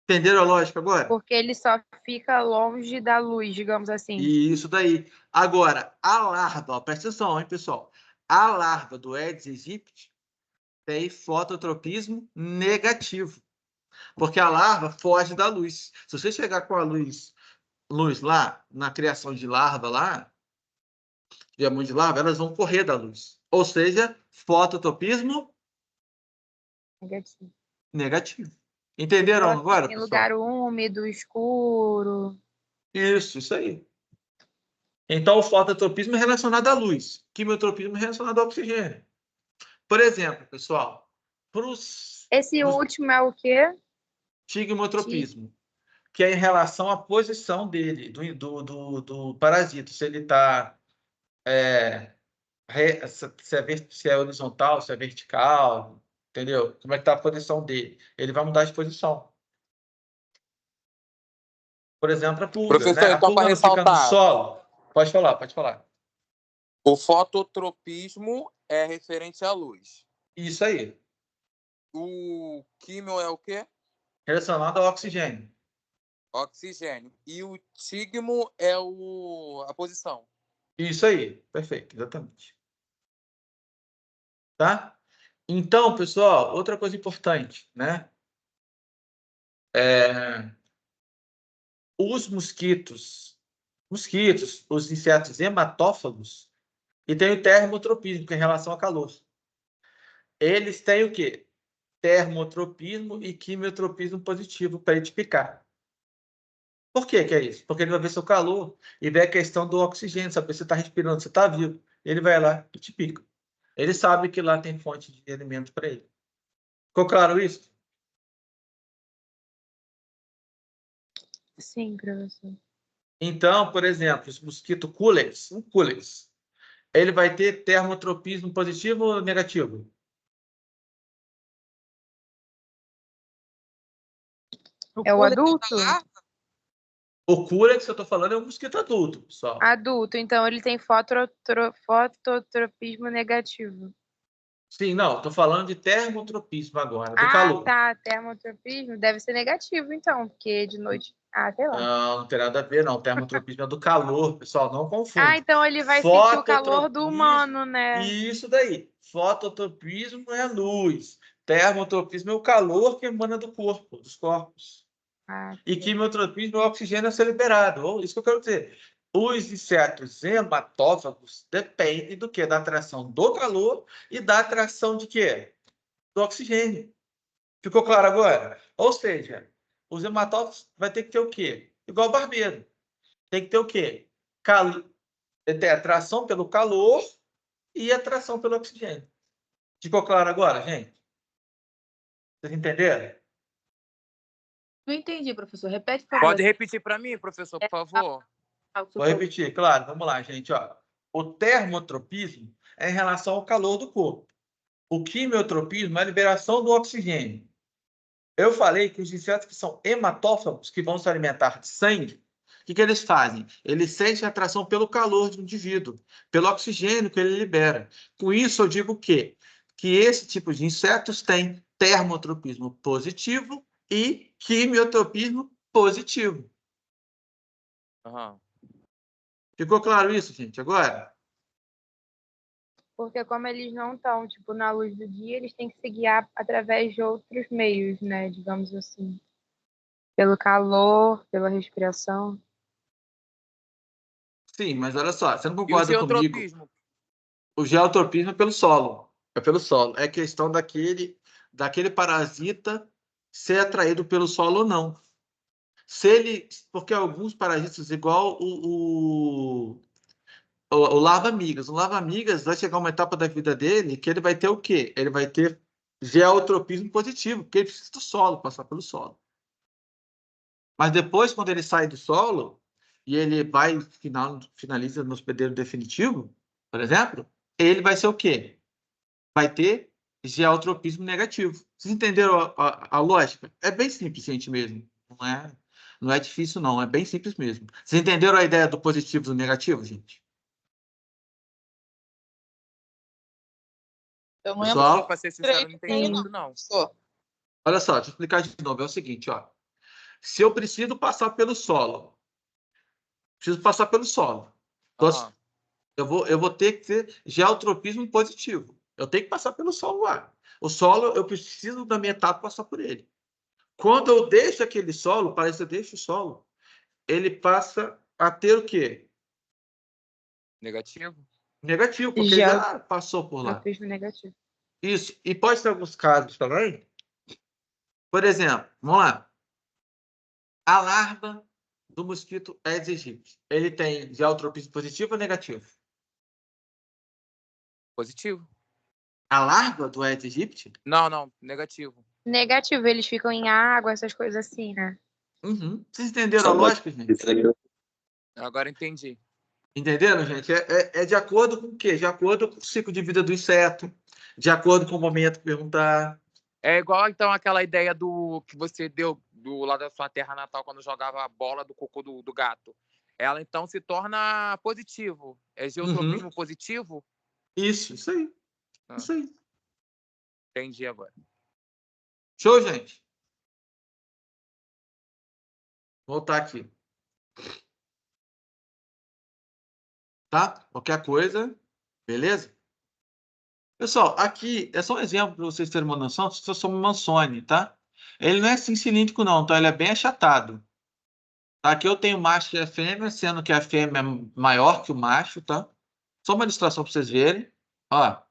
Entenderam a lógica agora? Porque ele só fica longe da luz, digamos assim. Isso daí. Agora, a larva, ó, presta atenção, hein, pessoal? A larva do Aedes aegypti tem fototropismo negativo. Porque a larva foge da luz. Se você chegar com a luz lá, na criação de larva lá, diamante de larva, elas vão correr da luz. Ou seja, fototropismo negativo. Entenderam agora, em pessoal? lugar úmido, escuro. Isso aí. Então, o fototropismo é relacionado à luz. Quimiotropismo é relacionado ao oxigênio. Por exemplo, pessoal, Esse último é o quê? Tigmotropismo, que é em relação à posição dele, do parasita. Se ele está se é horizontal, se é vertical, entendeu? Como é que está a posição dele? Ele vai mudar de posição. Por exemplo, a pulga. Professor, né? A então, pulga para não fica no ressaltar. solo. Pode falar, pode falar. O fototropismo é referente à luz. Isso aí. O químio é o quê? Relacionado ao oxigênio. Oxigênio. E o tigmo é a posição. Isso aí. Perfeito, exatamente. Tá? Então, pessoal, outra coisa importante, né? Os mosquitos, os insetos hematófagos, e tem o termotropismo, que é em relação a calor. Eles têm o quê? Termotropismo e quimiotropismo positivo para ele te picar. Por que é isso? Porque ele vai ver seu calor e vê a questão do oxigênio, saber se você está respirando, se está vivo. ele vai lá e te pica. Ele sabe que lá tem fonte de alimento para ele. Ficou claro isso? Sim, professor. Então, por exemplo, esse mosquito Culex, ele vai ter termotropismo positivo ou negativo? É o adulto? O Culex que eu estou falando é um mosquito adulto, pessoal. Adulto, então ele tem fototropismo negativo. Sim, não, estou falando de termotropismo agora, do calor. Tá, termotropismo deve ser negativo, então, porque de noite... sei lá. Não tem nada a ver, não. Termotropismo é do calor, pessoal, não confunde. Então ele vai sentir o calor do humano, né? Isso daí. Fototropismo é a luz. Termotropismo é o calor que emana do corpo, dos corpos. E quimiotropismo é o oxigênio a ser liberado. Isso que eu quero dizer. Os insetos hematófagos dependem do quê? Da atração do calor e da atração de quê? Do oxigênio. Ficou claro agora? Ou seja, os hematófagos vai ter que ter o quê? Igual o barbeiro. Tem que ter o quê? Ter atração pelo calor e atração pelo oxigênio. Ficou claro agora, gente? Vocês entenderam? Não entendi, professor. Repete, por favor. Pode repetir para mim, professor, por favor? Vou repetir, claro. Vamos lá, gente. Ó. O termotropismo é em relação ao calor do corpo. O quimiotropismo é a liberação do oxigênio. Eu falei que os insetos que são hematófagos, que vão se alimentar de sangue, o que eles fazem? Eles sentem atração pelo calor do indivíduo, pelo oxigênio que ele libera. Com isso, eu digo que esse tipo de insetos tem termotropismo positivo e quimiotropismo positivo. Uhum. Ficou claro isso, gente, agora? Porque como eles não estão, tipo, na luz do dia, eles têm que se guiar através de outros meios, né? Digamos assim. Pelo calor, pela respiração. Sim, mas olha só, você não E o concorda comigo? geotropismo? O geotropismo é pelo solo. É pelo solo. É questão daquele parasita ser atraído pelo solo ou não. Porque alguns parasitas, igual o lava-migas. O lava-migas vai chegar uma etapa da vida dele que ele vai ter o quê? Ele vai ter geotropismo positivo, porque ele precisa do solo, passar pelo solo. Mas depois, quando ele sai do solo e ele finaliza no hospedeiro definitivo, por exemplo, ele vai ser o quê? Vai ter geotropismo negativo. Vocês entenderam a lógica? É bem simples, gente, mesmo. Não é difícil, não. É bem simples mesmo. Vocês entenderam a ideia do positivo e do negativo, gente? Eu não Pessoal, para ser sincero, não entendi muito, não. Olha só, deixa eu explicar de novo. É o seguinte, ó. Se eu preciso passar pelo solo, então, eu vou ter que ter geotropismo positivo. Eu tenho que passar pelo solo lá. O solo, eu preciso da minha etapa passar por ele. Quando eu deixo aquele solo, parece que eu deixo o solo, ele passa a ter o quê? Negativo? Negativo, porque ele já passou por lá. Geotropismo negativo. Isso. E pode ter alguns casos também. Por exemplo, vamos lá. A larva do mosquito Aedes aegypti. Ele tem geotropismo positivo ou negativo? Positivo. A larva do Aedes aegypti? Não, negativo. Negativo, eles ficam em água, essas coisas assim, né? Uhum. Vocês entenderam a lógica, gente? Agora entendi. Entenderam, gente? É de acordo com o quê? De acordo com o ciclo de vida do inseto, de acordo com o momento que perguntar. É igual, então, aquela ideia do que você deu do lado da sua terra natal quando jogava a bola do cocô do gato. Ela, então, se torna positivo. É geotropismo positivo? Isso aí. Isso aí. Entendi agora. Show, gente? Vou voltar aqui. Tá? Qualquer coisa, beleza? Pessoal, aqui é só um exemplo para vocês terem uma noção. Se eu sou um Mansone, tá? Ele não é assim cilíndrico, não, tá? Ele é bem achatado. Aqui eu tenho macho e a fêmea, sendo que a fêmea é maior que o macho, tá? Só uma ilustração para vocês verem. Ó,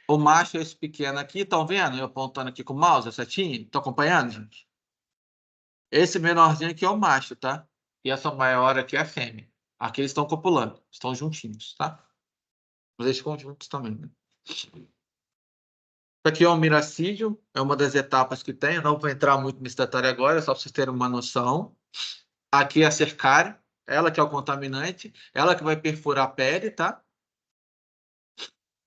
o macho é esse pequeno aqui, estão vendo? Eu apontando aqui com o mouse, a setinha. Estão acompanhando, gente? Esse menorzinho aqui é o macho, tá? E essa maior aqui é a fêmea. Aqui eles estão copulando, estão juntinhos, tá? Mas eles ficam juntos também, né? Isso aqui é o miracídio, é uma das etapas que tem. Eu não vou entrar muito nesse detalhe agora, só para vocês terem uma noção. Aqui é a cercária, ela que é o contaminante, ela que vai perfurar a pele, tá?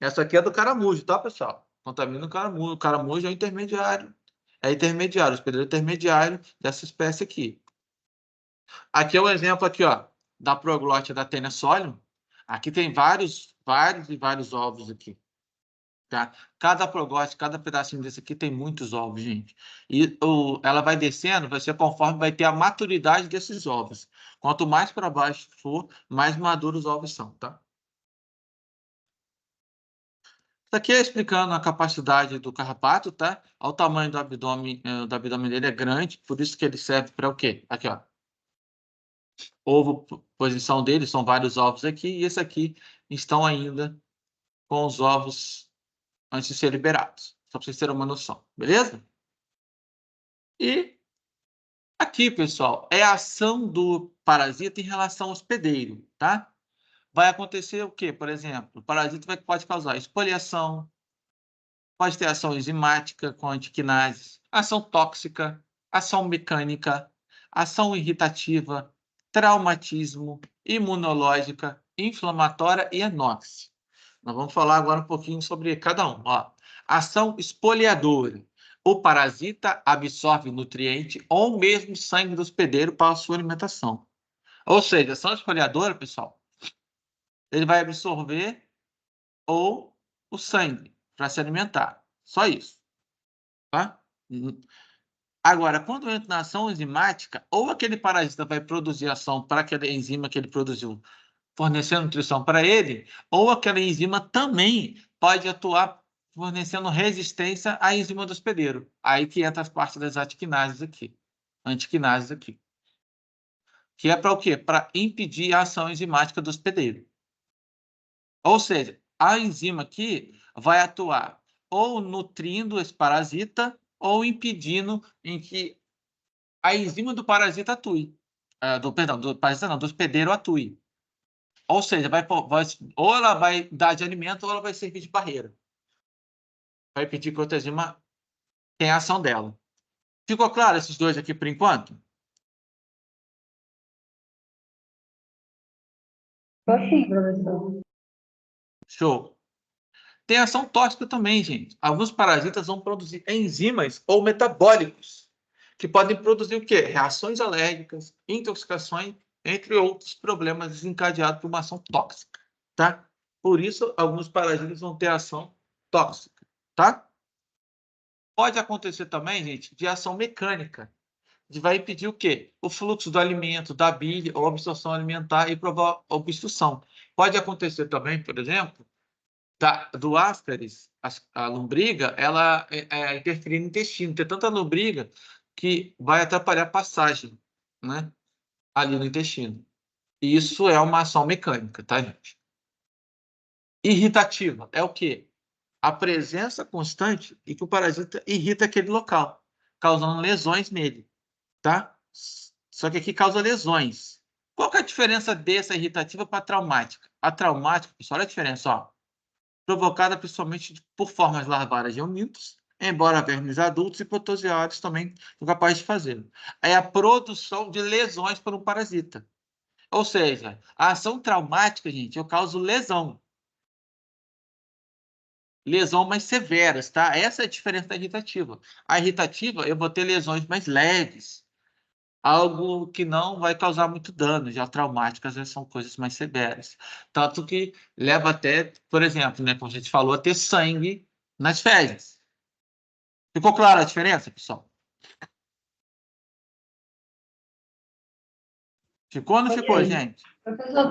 Essa aqui é do caramujo, tá, pessoal? Contamina o caramujo. O caramujo é o intermediário. É intermediário, o hospedeiro intermediário dessa espécie aqui. Aqui é o exemplo aqui, ó, da proglote da Taenia solium. Aqui tem vários ovos aqui. Tá? Cada proglote, cada pedacinho desse aqui tem muitos ovos, gente. E ela vai descendo, vai ser conforme vai ter a maturidade desses ovos. Quanto mais para baixo for, mais maduros os ovos são, tá? Isso aqui é explicando a capacidade do carrapato, tá? Olha o tamanho do abdômen dele é grande, por isso que ele serve para o quê? Aqui, ó. Ovo, posição dele, são vários ovos aqui, e esse aqui estão ainda com os ovos antes de serem liberados. Só para vocês terem uma noção, beleza? E aqui, pessoal, é a ação do parasita em relação ao hospedeiro, tá? Vai acontecer o quê? Por exemplo, o parasita pode causar espoliação, pode ter ação enzimática com antiquinases, ação tóxica, ação mecânica, ação irritativa, traumatismo, imunológica, inflamatória e anóxica. Nós vamos falar agora um pouquinho sobre cada um. Ó, ação espoliadora. O parasita absorve nutriente ou mesmo sangue do hospedeiro para a sua alimentação. Ou seja, ação espoliadora, pessoal, ele vai absorver ou o sangue para se alimentar. Só isso. Tá? Agora, quando entra na ação enzimática, ou aquele parasita vai produzir ação para aquela enzima que ele produziu, fornecendo nutrição para ele, ou aquela enzima também pode atuar fornecendo resistência à enzima do hospedeiro. Aí que entra as partes das antiquinases aqui. Que é para o quê? Para impedir a ação enzimática do hospedeiro. Ou seja, a enzima aqui vai atuar ou nutrindo esse parasita ou impedindo em que a enzima do parasita atue. Do hospedeiro atue. Ou seja, ou ela vai dar de alimento ou ela vai servir de barreira. Vai impedir que outra enzima tenha a ação dela. Ficou claro esses dois aqui por enquanto? Sim, professor. Show. Tem ação tóxica também, gente. Alguns parasitas vão produzir enzimas ou metabólicos que podem produzir o quê? Reações alérgicas, intoxicações, entre outros problemas desencadeados por uma ação tóxica, tá? Por isso, alguns parasitas vão ter ação tóxica, tá? Pode acontecer também, gente, de ação mecânica, que vai impedir o quê? O fluxo do alimento, da bile, ou absorção alimentar e provocar obstrução. Pode acontecer também, por exemplo, do Ascaris, a lombriga, ela interferir no intestino. Tem tanta lombriga que vai atrapalhar a passagem, né, ali no intestino. E isso é uma ação mecânica, tá, gente? Irritativa é o quê? A presença constante e que o parasita irrita aquele local, causando lesões nele, tá? Só que aqui causa lesões. Qual que é a diferença dessa irritativa para a traumática? A traumática, pessoal, olha a diferença, ó. Provocada principalmente por formas larvárias de homintos, embora vermes adultos e protozoários também são capazes de fazer. É a produção de lesões por um parasita. Ou seja, a ação traumática, gente, eu causo lesão. Lesão mais severas, tá? Essa é a diferença da irritativa. A irritativa, eu vou ter lesões mais leves. Algo que não vai causar muito dano. Já traumáticas são coisas mais severas. Tanto que leva até, por exemplo, né, como a gente falou, a ter sangue nas fezes. Ficou clara a diferença, pessoal? Ficou ou não ficou, gente? Professor,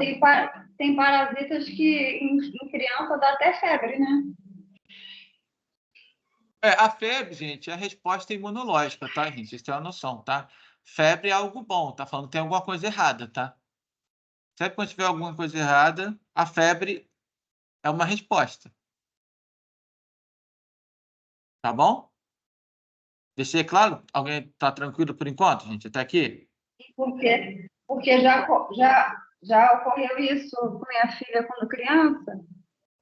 tem parasitas que em criança dá até febre, né? A febre, gente, é a resposta imunológica, tá, gente? Vocês têm uma noção, tá? Febre é algo bom, tá falando que tem alguma coisa errada, tá? Sempre quando tiver alguma coisa errada, a febre é uma resposta. Tá bom? Deixei claro? Alguém tá tranquilo por enquanto, gente? Até aqui? Porque já ocorreu isso com minha filha quando criança.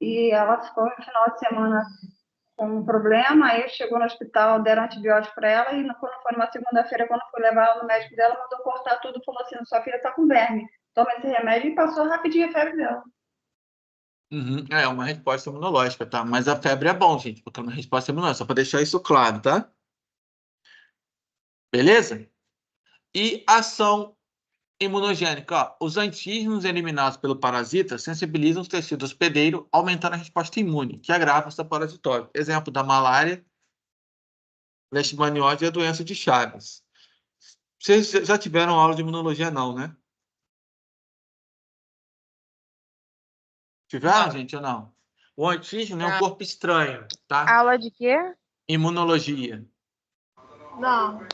e ela ficou no final de semana com um problema, aí chegou no hospital, deram antibiótico para ela, e quando foi numa segunda-feira, quando foi levar ela no médico dela, mandou cortar tudo, falou assim, sua filha está com verme, toma esse remédio, e passou rapidinho a febre dela. É uma resposta imunológica, tá? Mas a febre é bom, gente, porque é uma resposta imunológica, só para deixar isso claro, tá? Beleza? E ação imunogênica, ó, os antígenos eliminados pelo parasita sensibilizam os tecidos hospedeiro, aumentando a resposta imune, que agrava essa parasitose. Exemplo da malária, leishmaniose e a doença de Chagas. Vocês já tiveram aula de imunologia, não, né? Tiveram, gente, ou não? O antígeno é um corpo estranho, tá? Aula de quê? Imunologia. Não.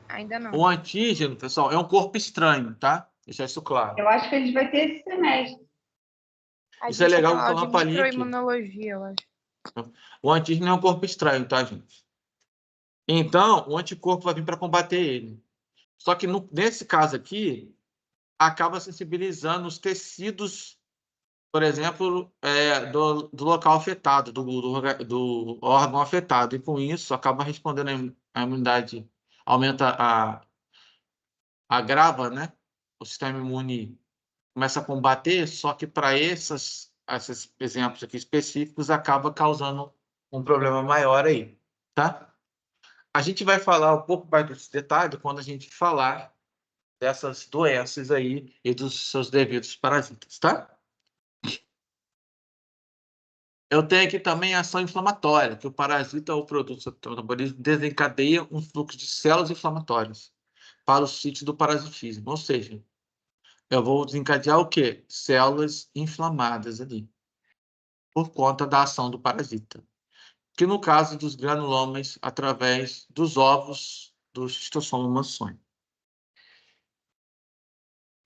Ainda não. O antígeno, pessoal, é um corpo estranho, tá? Deixar isso claro. Eu acho que a gente vai ter esse semestre. Isso é legal, vou falar falar de uma palhinha aqui. microimunologia, eu acho. O antígeno é um corpo estranho, tá, gente? Então, o anticorpo vai vir para combater ele. Só que nesse caso aqui, acaba sensibilizando os tecidos, por exemplo, do local afetado, do órgão afetado. E com isso, acaba respondendo a imunidade, agrava, né? O sistema imune começa a combater, só que para esses exemplos aqui específicos, acaba causando um problema maior aí, tá? A gente vai falar um pouco mais desse detalhe quando a gente falar dessas doenças aí e dos seus devidos parasitas, tá? Eu tenho aqui também a ação inflamatória, que o parasita ou produto do metabolismo desencadeia um fluxo de células inflamatórias para o sítio do parasitismo. Ou seja, eu vou desencadear o quê? Células inflamadas ali, por conta da ação do parasita. Que no caso dos granulomas, através dos ovos do Schistosoma mansoni.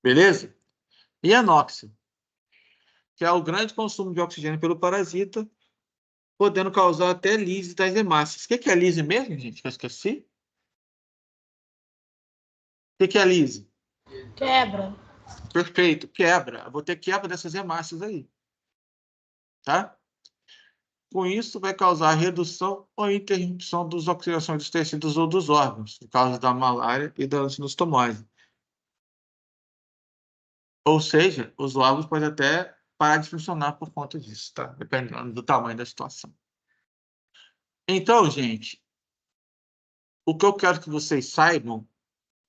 Beleza? E a anóxia, que é o grande consumo de oxigênio pelo parasita, podendo causar até lise das hemácias. O que é lise mesmo, gente? Que eu esqueci. O que é lise? Quebra. Perfeito, quebra. Eu vou ter quebra dessas hemácias aí. Tá? Com isso, vai causar redução ou interrupção das oxidações dos tecidos ou dos órgãos, por causa da malária e da angiostomose. Ou seja, os órgãos podem até parar de funcionar por conta disso, tá? Dependendo do tamanho da situação. Então, gente, o que eu quero que vocês saibam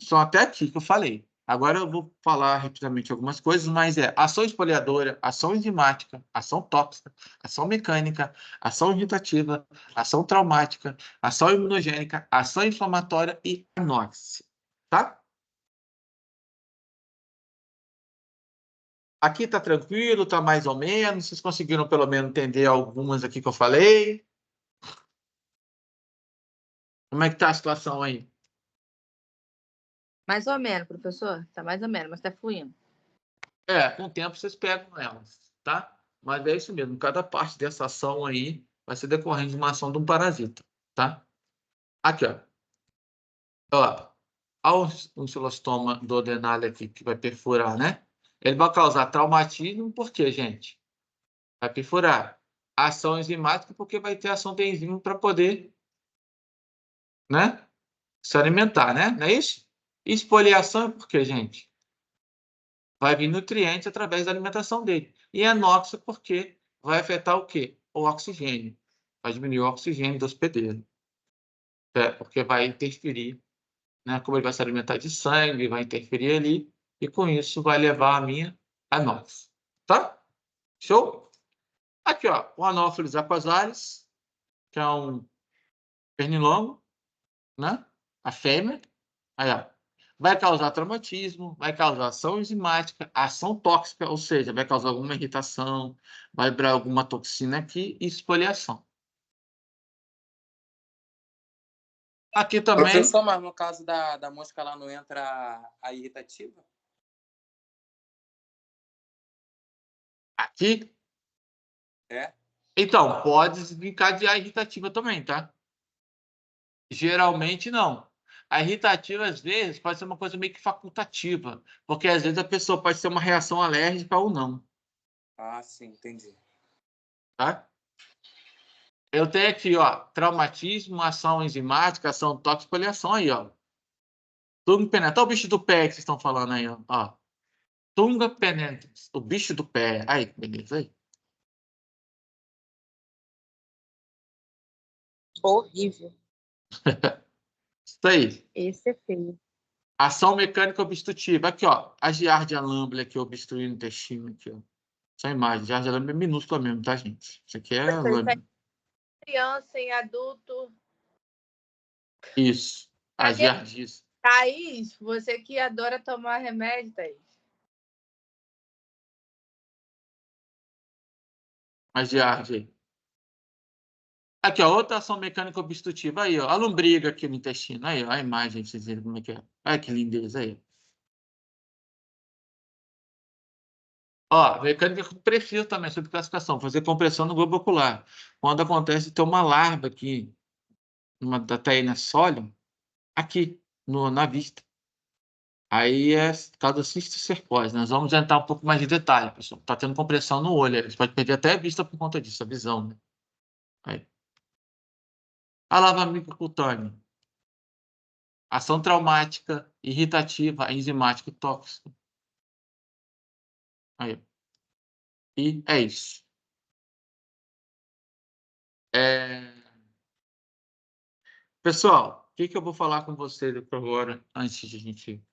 são até aqui que eu falei. Agora eu vou falar rapidamente algumas coisas, mas ação esfoliadora, ação enzimática, ação tóxica, ação mecânica, ação irritativa, ação traumática, ação imunogênica, ação inflamatória e anóxia, tá? Aqui tá tranquilo, tá mais ou menos, vocês conseguiram pelo menos entender algumas aqui que eu falei? Como é que tá a situação aí? Mais ou menos, professor. Tá mais ou menos, mas tá fluindo. Com o tempo vocês pegam elas, tá? Mas é isso mesmo, cada parte dessa ação aí vai ser decorrente de uma ação de um parasita, tá? Aqui, ó. Um xilostoma duodenale aqui que vai perfurar, né? Ele vai causar traumatismo, por quê, gente? Vai perfurar. Ação enzimática, porque vai ter ação de enzima para poder, né? Se alimentar, né? Não é isso? Esfoliação é por quê, gente? Vai vir nutrientes através da alimentação dele. E anóxia porque vai afetar o quê? O oxigênio. Vai diminuir o oxigênio do hospedeiro. Porque vai interferir, né? Como ele vai se alimentar de sangue, vai interferir ali, e com isso vai levar a minha anóxia. Tá? Show? Aqui, ó, o Anopheles aquasalis, que é um pernilongo, né? A fêmea. Aí, ó. Vai causar traumatismo, vai causar ação enzimática, ação tóxica, ou seja, vai causar alguma irritação, vai virar alguma toxina aqui e esfoliação. Aqui também... Professor, mas no caso da mosca lá não entra a irritativa? Aqui? Então, pode desencadear a irritativa também, tá? Geralmente não. A irritativa, às vezes, pode ser uma coisa meio que facultativa, porque às vezes a pessoa pode ter uma reação alérgica ou não. Ah, sim, entendi. Tá? Eu tenho aqui, ó, traumatismo, ação enzimática, ação tóxica, poliação aí, ó. Tunga penetrans. Olha o bicho do pé que vocês estão falando aí, ó. Tunga penetrans. O bicho do pé. Aí, beleza aí. Horrível. Isso aí. Esse é feio. Ação mecânica obstrutiva. Aqui, ó. A giardia lamblia aqui, obstruindo o intestino aqui, ó. Essa imagem. Giardia lamblia é minúscula mesmo, tá, gente? Isso aqui é lâmbia. Criança e adulto. Isso. A giardias. Thaís, você que adora tomar remédio, Thaís. A giardia aí. Aqui, ó. Outra ação mecânica obstrutiva. Aí, ó. A lombriga aqui no intestino. Aí, ó. A imagem, vocês viram como é que é. Olha que lindeza aí. Ó, mecânica precisa também, sobre classificação, fazer compressão no globo ocular. Quando acontece ter uma larva aqui, uma da Taenia solium, aqui, na vista. Aí é causa cisticercose. Nós vamos entrar um pouco mais de detalhe, pessoal. Tá tendo compressão no olho. Você pode perder até a vista por conta disso, a visão, né? Aí. A larva microcutânea. Ação traumática, irritativa, enzimática e tóxica. Aí. E é isso. Pessoal, o que eu vou falar com vocês agora, antes de a gente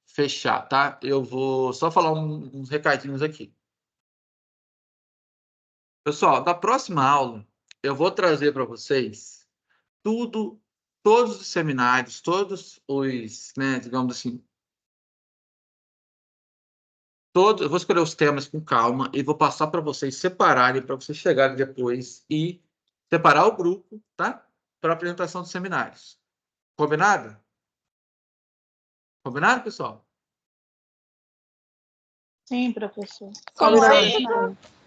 fechar, tá? Eu vou só falar uns recadinhos aqui. Pessoal, na próxima aula, eu vou trazer para vocês todos os seminários, todos os, né, digamos assim, eu vou escolher os temas com calma e vou passar para vocês separarem, para vocês chegarem depois e separar o grupo, tá? Para a apresentação dos seminários. Combinado? Combinado, pessoal? Sim, professor.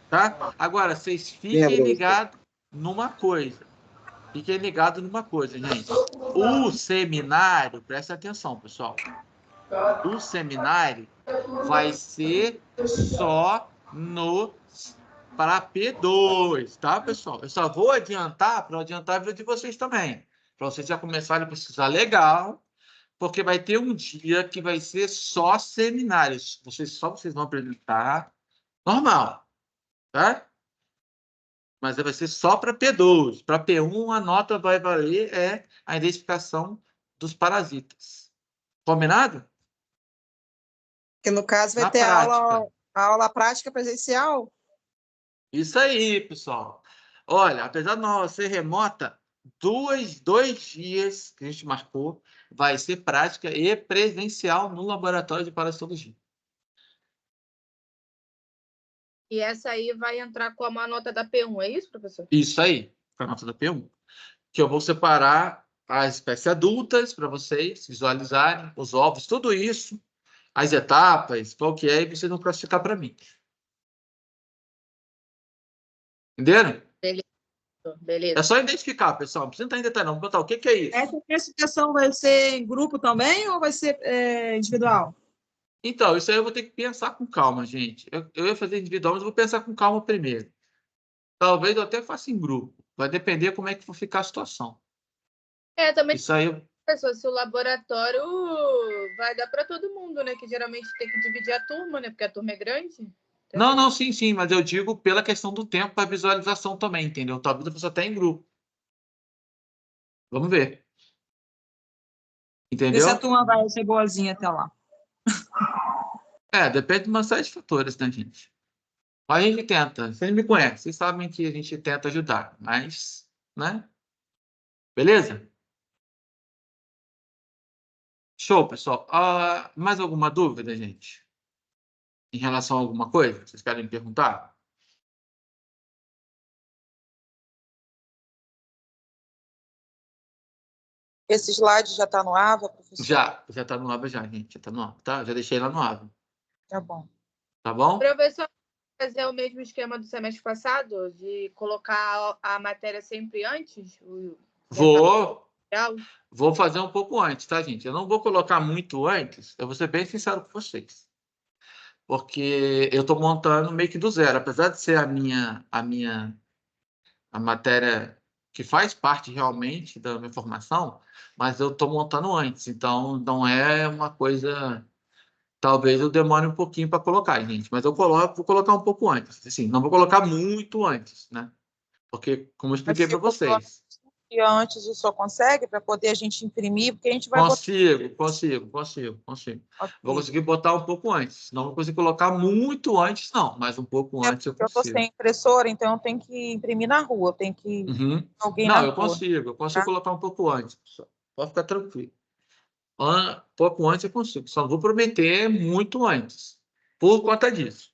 Tá? Agora, vocês fiquem ligados numa coisa. Fiquem ligados numa coisa, gente. O seminário, presta atenção, pessoal. O seminário vai ser só para P2, tá, pessoal? Eu só vou adiantar para adiantar a vida de vocês também. Para vocês já começarem a precisar legal, porque vai ter um dia que vai ser só seminários. Vocês vão apresentar normal, tá? Mas vai ser só para P2. Para P1, a nota vai valer a identificação dos parasitas. Combinado? Que no caso vai ter a aula prática presencial? Isso aí, pessoal. Olha, apesar de não ser remota, dois dias que a gente marcou vai ser prática e presencial no laboratório de parasitologia. E essa aí vai entrar com a nota da P1, é isso, professor? Isso aí, com a nota da P1. Que eu vou separar as espécies adultas para vocês visualizarem, os ovos, tudo isso, as etapas, qual que é, e vocês vão classificar para mim. Entenderam? Beleza. É só identificar, pessoal. Não precisa entrar em detalhe, não. Vou botar o que é isso. Essa classificação vai ser em grupo também ou vai ser individual? Então, isso aí eu vou ter que pensar com calma, gente. Eu ia fazer individual, mas eu vou pensar com calma primeiro. Talvez eu até faça em grupo. Vai depender como é que for ficar a situação. Também. Isso aí. Pessoal, se o laboratório vai dar para todo mundo, né? Que geralmente tem que dividir a turma, né? Porque a turma é grande. Não, sim, mas eu digo pela questão do tempo para visualização também, entendeu? Talvez a pessoa até em grupo. Vamos ver. Entendeu? Vê se a turma vai ser boazinha até lá. Depende de uma série de fatores, né, gente? Mas a gente tenta. Vocês me conhecem, vocês sabem que a gente tenta ajudar, mas, né? Beleza? Show, pessoal. Mais alguma dúvida, gente? Em relação a alguma coisa? Vocês querem me perguntar? Esse slide já está no AVA, professor? Já está no AVA, gente. Já está no AVA, tá? Já deixei lá no AVA. Tá bom. Tá bom? Professor, fazer o mesmo esquema do semestre passado, de colocar a matéria sempre antes? Vou fazer um pouco antes, tá, gente? Eu não vou colocar muito antes, eu vou ser bem sincero com vocês. porque eu estou montando meio que do zero. Apesar de ser a matéria que faz parte realmente da minha formação, mas eu estou montando antes. Então, não é uma coisa... Talvez eu demore um pouquinho para colocar, gente. Mas vou colocar um pouco antes. Assim, não vou colocar muito antes, né? Porque, como eu expliquei para vocês... E antes o senhor consegue para poder a gente imprimir, porque a gente vai Consigo. Okay. Vou conseguir botar um pouco antes. Não vou conseguir colocar muito antes, não, mas um pouco antes eu Eu estou consigo. sem impressora, então eu tenho que imprimir na rua, eu tenho que alguém Não, na eu rua. consigo Tá? colocar um pouco antes, pessoal. Pode ficar tranquilo. Pouco antes eu consigo, só não vou prometer muito antes, por conta disso,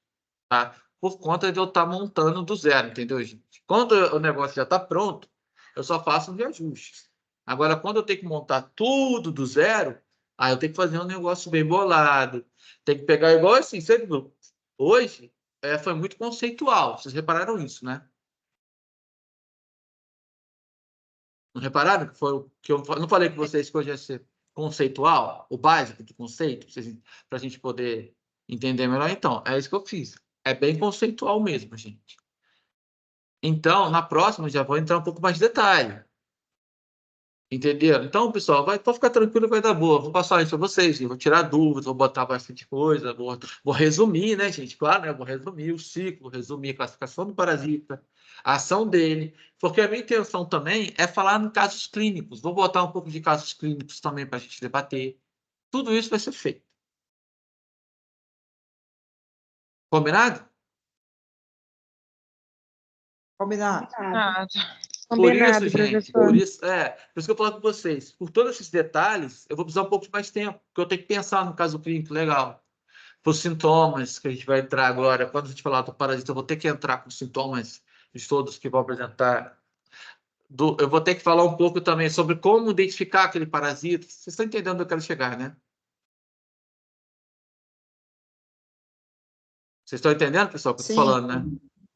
tá? Por conta de eu estar montando do zero, entendeu, gente? Quando o negócio já está pronto, eu só faço os reajustes. Agora, quando eu tenho que montar tudo do zero, aí eu tenho que fazer um negócio bem bolado. Tem que pegar igual assim, você viu? Hoje foi muito conceitual. Vocês repararam isso, né? Não repararam que foi o que eu não falei com vocês que hoje ia ser conceitual, o básico de conceito, para a gente poder entender melhor? Então, é isso que eu fiz. É bem conceitual mesmo, gente. Então, na próxima, já vou entrar um pouco mais de detalhe. Entenderam? Então, pessoal, pode ficar tranquilo, vai dar boa. Vou passar isso para vocês, vou tirar dúvidas, vou botar bastante coisa, vou resumir, né, gente? Claro, né? Vou resumir o ciclo, vou resumir a classificação do parasita, a ação dele, porque a minha intenção também é falar em casos clínicos. Vou botar um pouco de casos clínicos também para a gente debater. Tudo isso vai ser feito. Combinado? Combinado. Por isso, gente, por isso que eu falo com vocês, por todos esses detalhes, eu vou precisar um pouco de mais tempo, porque eu tenho que pensar no caso clínico legal. Por sintomas que a gente vai entrar agora, quando a gente falar do parasita, eu vou ter que entrar com sintomas de todos que vão apresentar. Eu vou ter que falar um pouco também sobre como identificar aquele parasita. Vocês estão entendendo onde eu quero chegar, né? Vocês estão entendendo, pessoal, o que eu estou falando, né?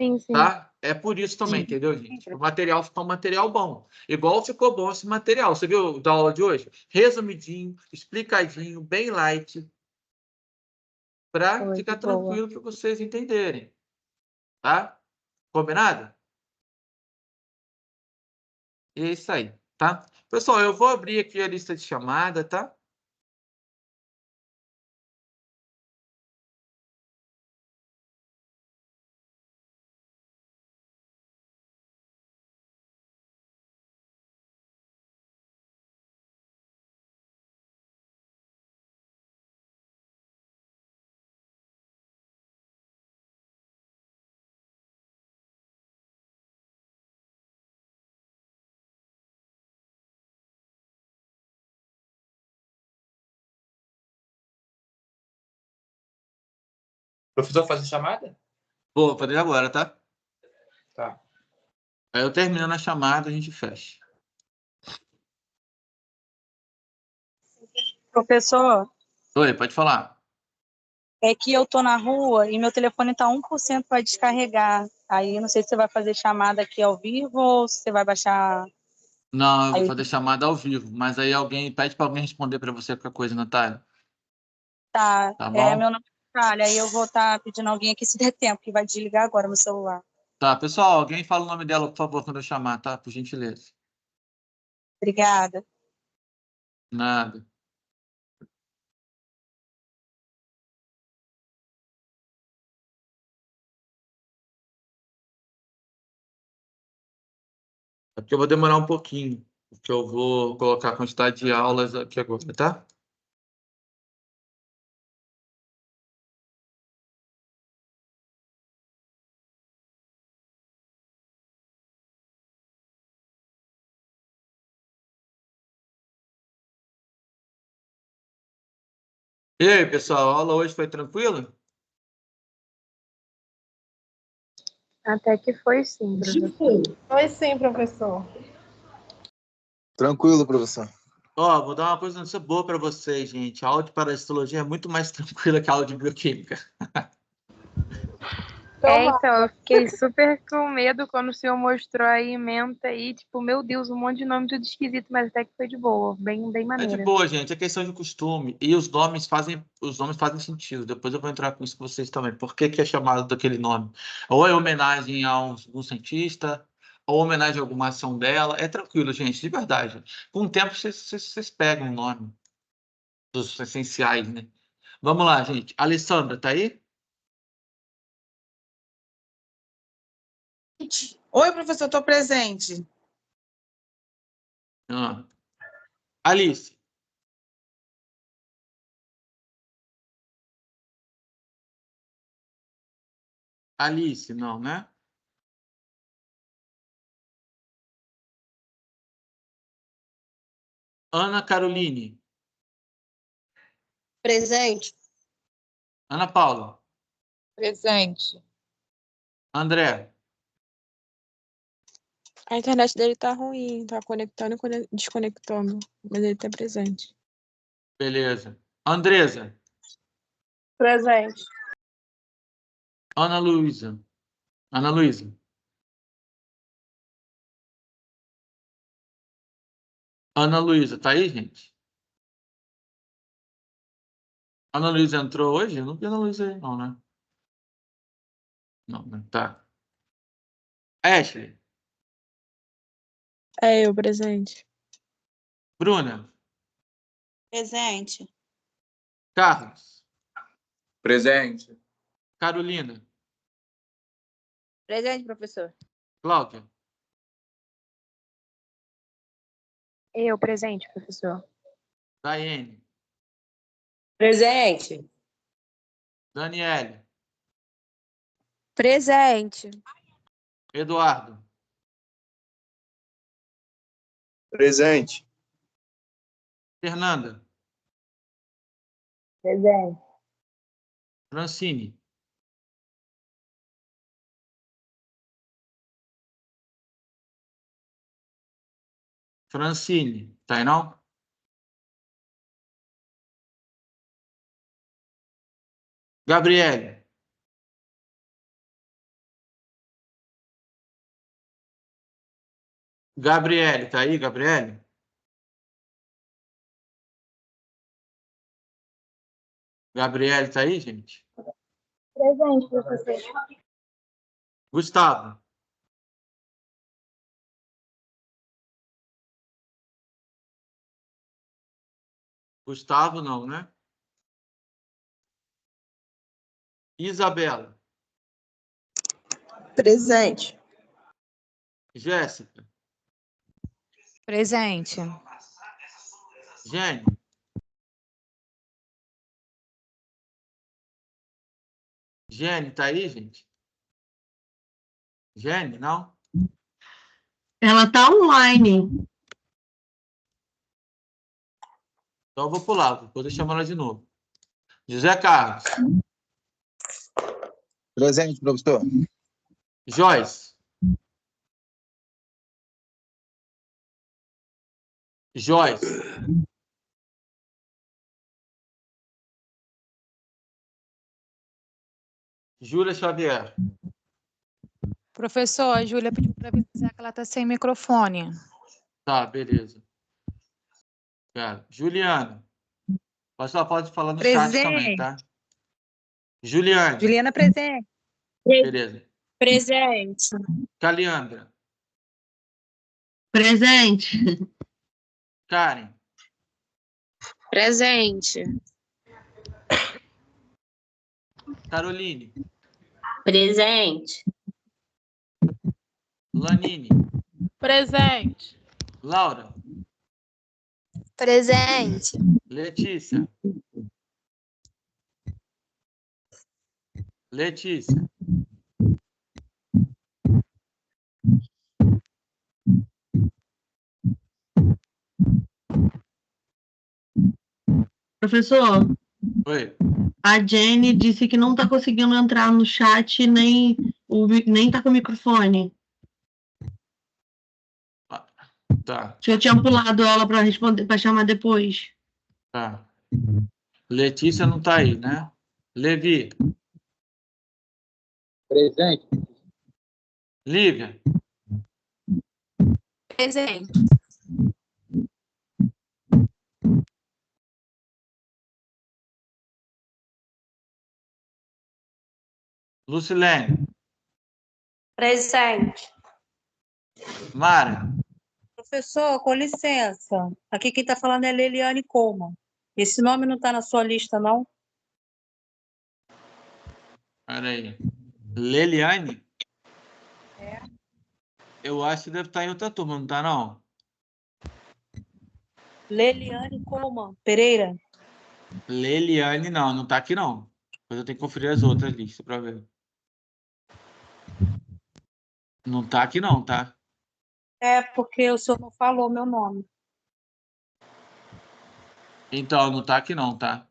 Sim, sim. Tá? É por isso também, entendeu, gente? O material ficou um material bom. Igual ficou bom esse material. Você viu da aula de hoje? Resumidinho, explicadinho, bem light, para ficar tranquilo para vocês entenderem. Tá? Combinado? E é isso aí, tá? Pessoal, eu vou abrir aqui a lista de chamada, tá? Professor, fazer chamada? Vou fazer agora, tá? Tá. Aí eu terminando a chamada, a gente fecha. Professor, Oi, pode falar. é que eu tô na rua e meu telefone tá 1% para descarregar. Aí não sei se você vai fazer chamada aqui ao vivo ou se você vai baixar. Não, eu vou fazer chamada ao vivo, mas aí pede para alguém responder para você qualquer coisa, Natália. Tá, Tá bom? meu nome é Natália, aí eu vou estar pedindo alguém aqui se der tempo, que vai desligar agora meu celular. Tá, pessoal, alguém fala o nome dela, por favor, quando eu chamar, tá? Por gentileza. Obrigada. Nada. É porque eu vou demorar um pouquinho, porque eu vou colocar a quantidade de aulas aqui agora, tá? E aí, pessoal, a aula hoje foi tranquila? Até que foi sim, professor. Foi sim, professor. Tranquilo, professor. Ó, vou dar uma coisa boa para vocês, gente. A aula de parasitologia é muito mais tranquila que a aula de bioquímica. Então, eu fiquei super com medo quando o senhor mostrou a ementa aí, tipo, meu Deus, um monte de nome tudo esquisito, mas até que foi de boa, bem É de maneira. boa, gente. É questão de costume. E os nomes fazem sentido. Depois eu vou entrar com isso com vocês também. Por que que é chamado daquele nome? Ou é homenagem a um cientista, ou homenagem a alguma ação dela. É tranquilo, gente, de verdade. Com o tempo vocês pegam o nome dos essenciais, né? Vamos lá, gente. Alessandra, tá aí? Oi, professor, estou presente. Ah. Alice. Alice, não, né? Ana Caroline. Presente. Ana Paula. Presente. André. A internet dele tá ruim, tá conectando e desconectando, mas ele tá presente. Beleza. Andresa. Presente. Ana Luísa. Ana Luísa. Ana Luísa, tá aí, gente? Ana Luísa entrou hoje? Eu não vi a Ana Luísa aí, não, né? Não, né? Tá. Ashley. É eu, presente. Bruna. Presente. Carlos. Presente. Carolina. Presente, professor. Cláudia. Eu, presente, professor. Daiane. Presente. Daniele. Presente. Eduardo. Presente. Fernanda. Presente. Francine. Francine. Tá aí, não? Gabriele. Gabriele, tá aí, Gabriele? Gabriele, tá aí, gente? Presente, professor. Gustavo. Gustavo, não, né? Isabela. Presente. Jéssica. Presente. Jane. Jane, tá aí, gente? Jane, não? Ela tá online. Então eu vou pular, vou poder chamar ela de novo. José Carlos. Presente, professor. Joyce. Joyce. Júlia Xavier. Professor, a Júlia pediu para avisar que ela está sem microfone. Tá, beleza. Cara, Juliana. Pode falar no Presente. chat também, tá? Juliane. Juliana, presente. Beleza. Presente. Caliandra. Presente. Karen. Presente. Caroline. Presente. Lanine. Presente. Laura. Presente. Letícia. Letícia. Professor, Oi. a Jenny disse que não está conseguindo entrar no chat, nem tá com o microfone. Tá. Eu tinha pulado ela para responder, para chamar depois. Tá. Letícia não tá aí, né? Levi. Presente. Lívia. Presente. Lucilene. Presente. Mara. Professor, com licença. Aqui quem está falando é Leliane Coleman. Esse nome não está na sua lista, não? Peraí. Leliane? Eu acho que deve estar em outra turma, não está, não? Leliane Coleman Pereira. Leliane, não está aqui, não. Mas eu tenho que conferir as outras listas para ver. Não está aqui, não, tá? É porque o senhor não falou meu nome. Então, não está aqui, não, tá?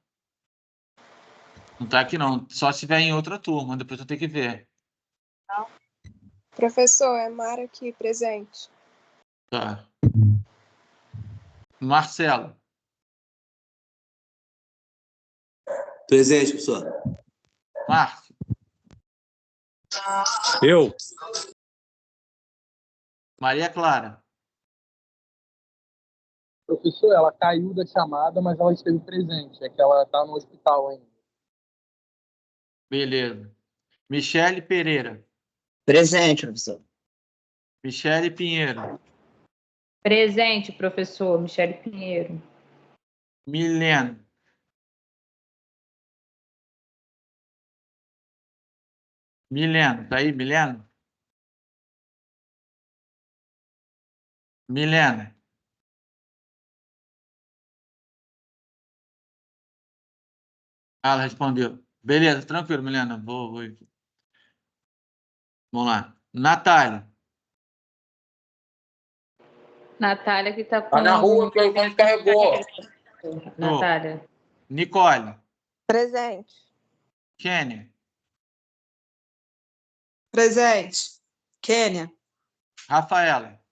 Não está aqui, não. Só se estiver em outra turma, depois eu tenho que ver. Professor, é Mara aqui, presente. Tá. Marcelo. Presente, professor. Márcio. Eu. Maria Clara. Professor, ela caiu da chamada, mas ela esteve presente. É que ela está no hospital ainda. Beleza. Michele Pereira. Presente, professor. Michele Pinheiro. Presente, professor. Michele Pinheiro. Milena. Milena, tá aí, Milena? Milena. Ah, ela respondeu. Beleza, tranquilo, Milena. Vou aqui. Vamos lá. Natália. Natália que tá com... Tá na rua, que o iPhone carregou. Natália. Nicole. Presente. Kênia. Presente. Kênia. Rafaela.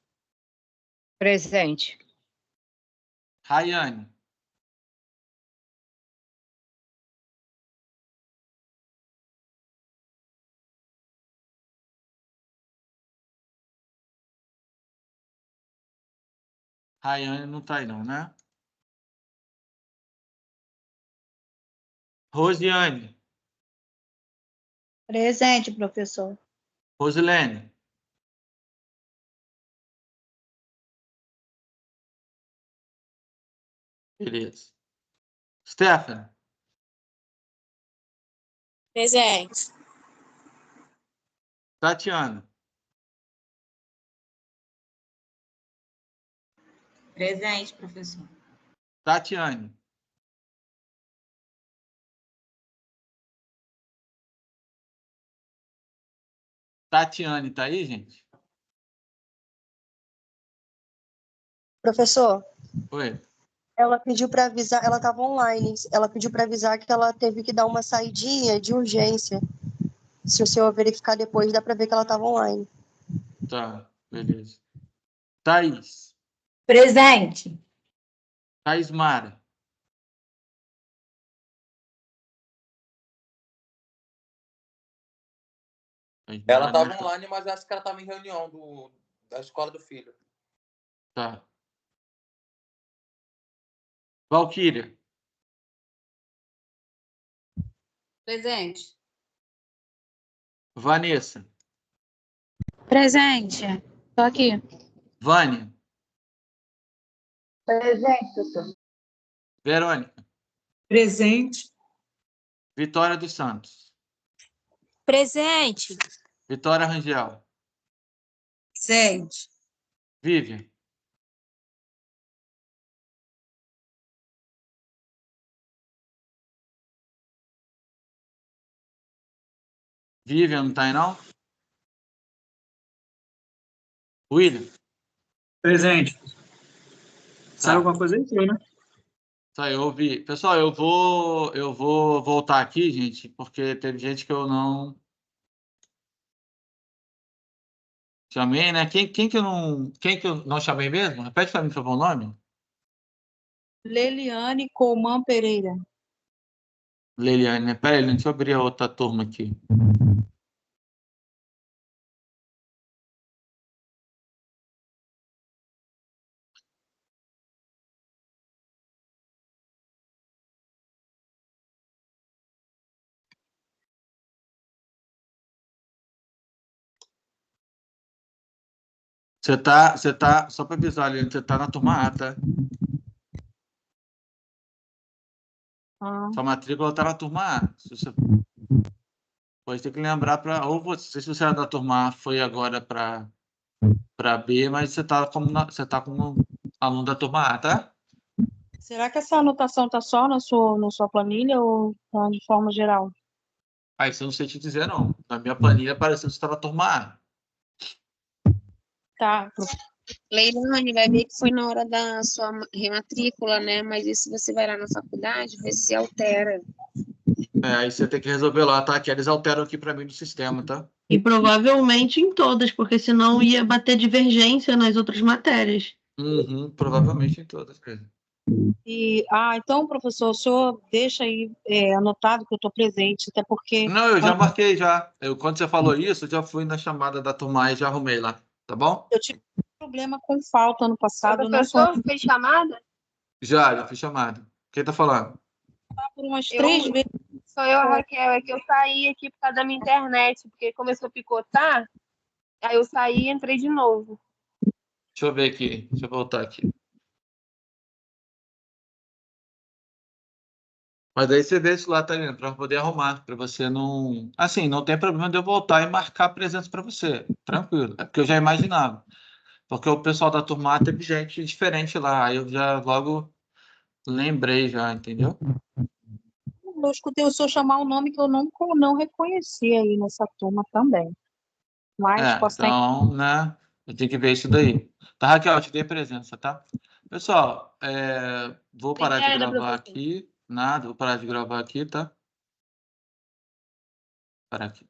Presente. Rayane. Rayane não tá aí, não, né? Rosiane. Presente, professor. Rosilene. Beleza. Stephanie. Presente. Tatiana. Presente, professor. Tatiane. Tatiane, tá aí, gente? Professor, Oi. ela pediu para avisar, ela estava online, ela pediu para avisar que ela teve que dar uma saidinha de urgência. Se o senhor verificar depois, dá para ver que ela estava online. Tá, beleza. Thaís. Presente. Thaís Mara. Ela estava online, mas acho que ela estava em reunião da escola do filho. Tá. Valquíria. Presente. Vanessa. Presente. Tô aqui. Vânia. Presente, professor. Verônica. Presente. Vitória dos Santos. Presente. Vitória Rangel. Presente. Vivian. Vivian, não tá aí, não? William. Presente. Saiu Tá. alguma coisa aí, foi, né? Tá, eu ouvi. Pessoal, eu vou voltar aqui, gente, porque teve gente que eu não chamei, né? Quem que eu não chamei mesmo? Repete para mim, por favor, o nome. Leliane Coleman Pereira. Leliane, né? Peraí, deixa eu abrir a outra turma aqui. Você tá, só para avisar, Liane, você tá na turma A, tá? Sua matrícula tá na turma A. Se você... Pode ter que lembrar para... Ou você, se você era da turma A, foi agora para B, mas você tá como aluno da turma A, tá? Será que essa anotação tá só na sua planilha ou tá de forma geral? Ah, isso eu não sei te dizer, não. Na minha planilha apareceu que você tá na turma A. Tá. Leilane, vai ver que foi na hora da sua rematrícula, né? Mas isso você vai lá na faculdade, vê se altera. Aí você tem que resolver lá, tá? Que eles alteram aqui para mim no sistema, tá? E provavelmente em todas, porque senão ia bater divergência nas outras matérias. Provavelmente em todas, cara. Então, professor, o senhor deixa aí anotado que eu estou presente, até porque... Não, eu já marquei já. Quando você falou isso, eu já fui na chamada da turma A e já arrumei lá, tá bom? Eu tive problema com falta ano passado. O professor fez chamada? Já fiz chamada. Quem tá falando? Por umas 3 vezes. Sou eu, Raquel. É que eu saí aqui por causa da minha internet, porque começou a picotar, aí eu saí e entrei de novo. Deixa eu ver aqui. Deixa eu voltar aqui. Mas aí você deixa lá, tá vendo? Para poder arrumar, para você não... Assim, não tem problema de eu voltar e marcar a presença para você. Tranquilo. É porque eu já imaginava. Porque o pessoal da turma A teve gente diferente lá. Aí eu já logo lembrei já, entendeu? Eu escutei o senhor chamar um nome que eu não reconheci aí nessa turma também. Mas posso então, né? Eu tenho que ver isso daí. Tá, Raquel, eu te dei presença, tá? Pessoal, vou parar de gravar aqui. Vou parar de gravar aqui, tá? Parar aqui.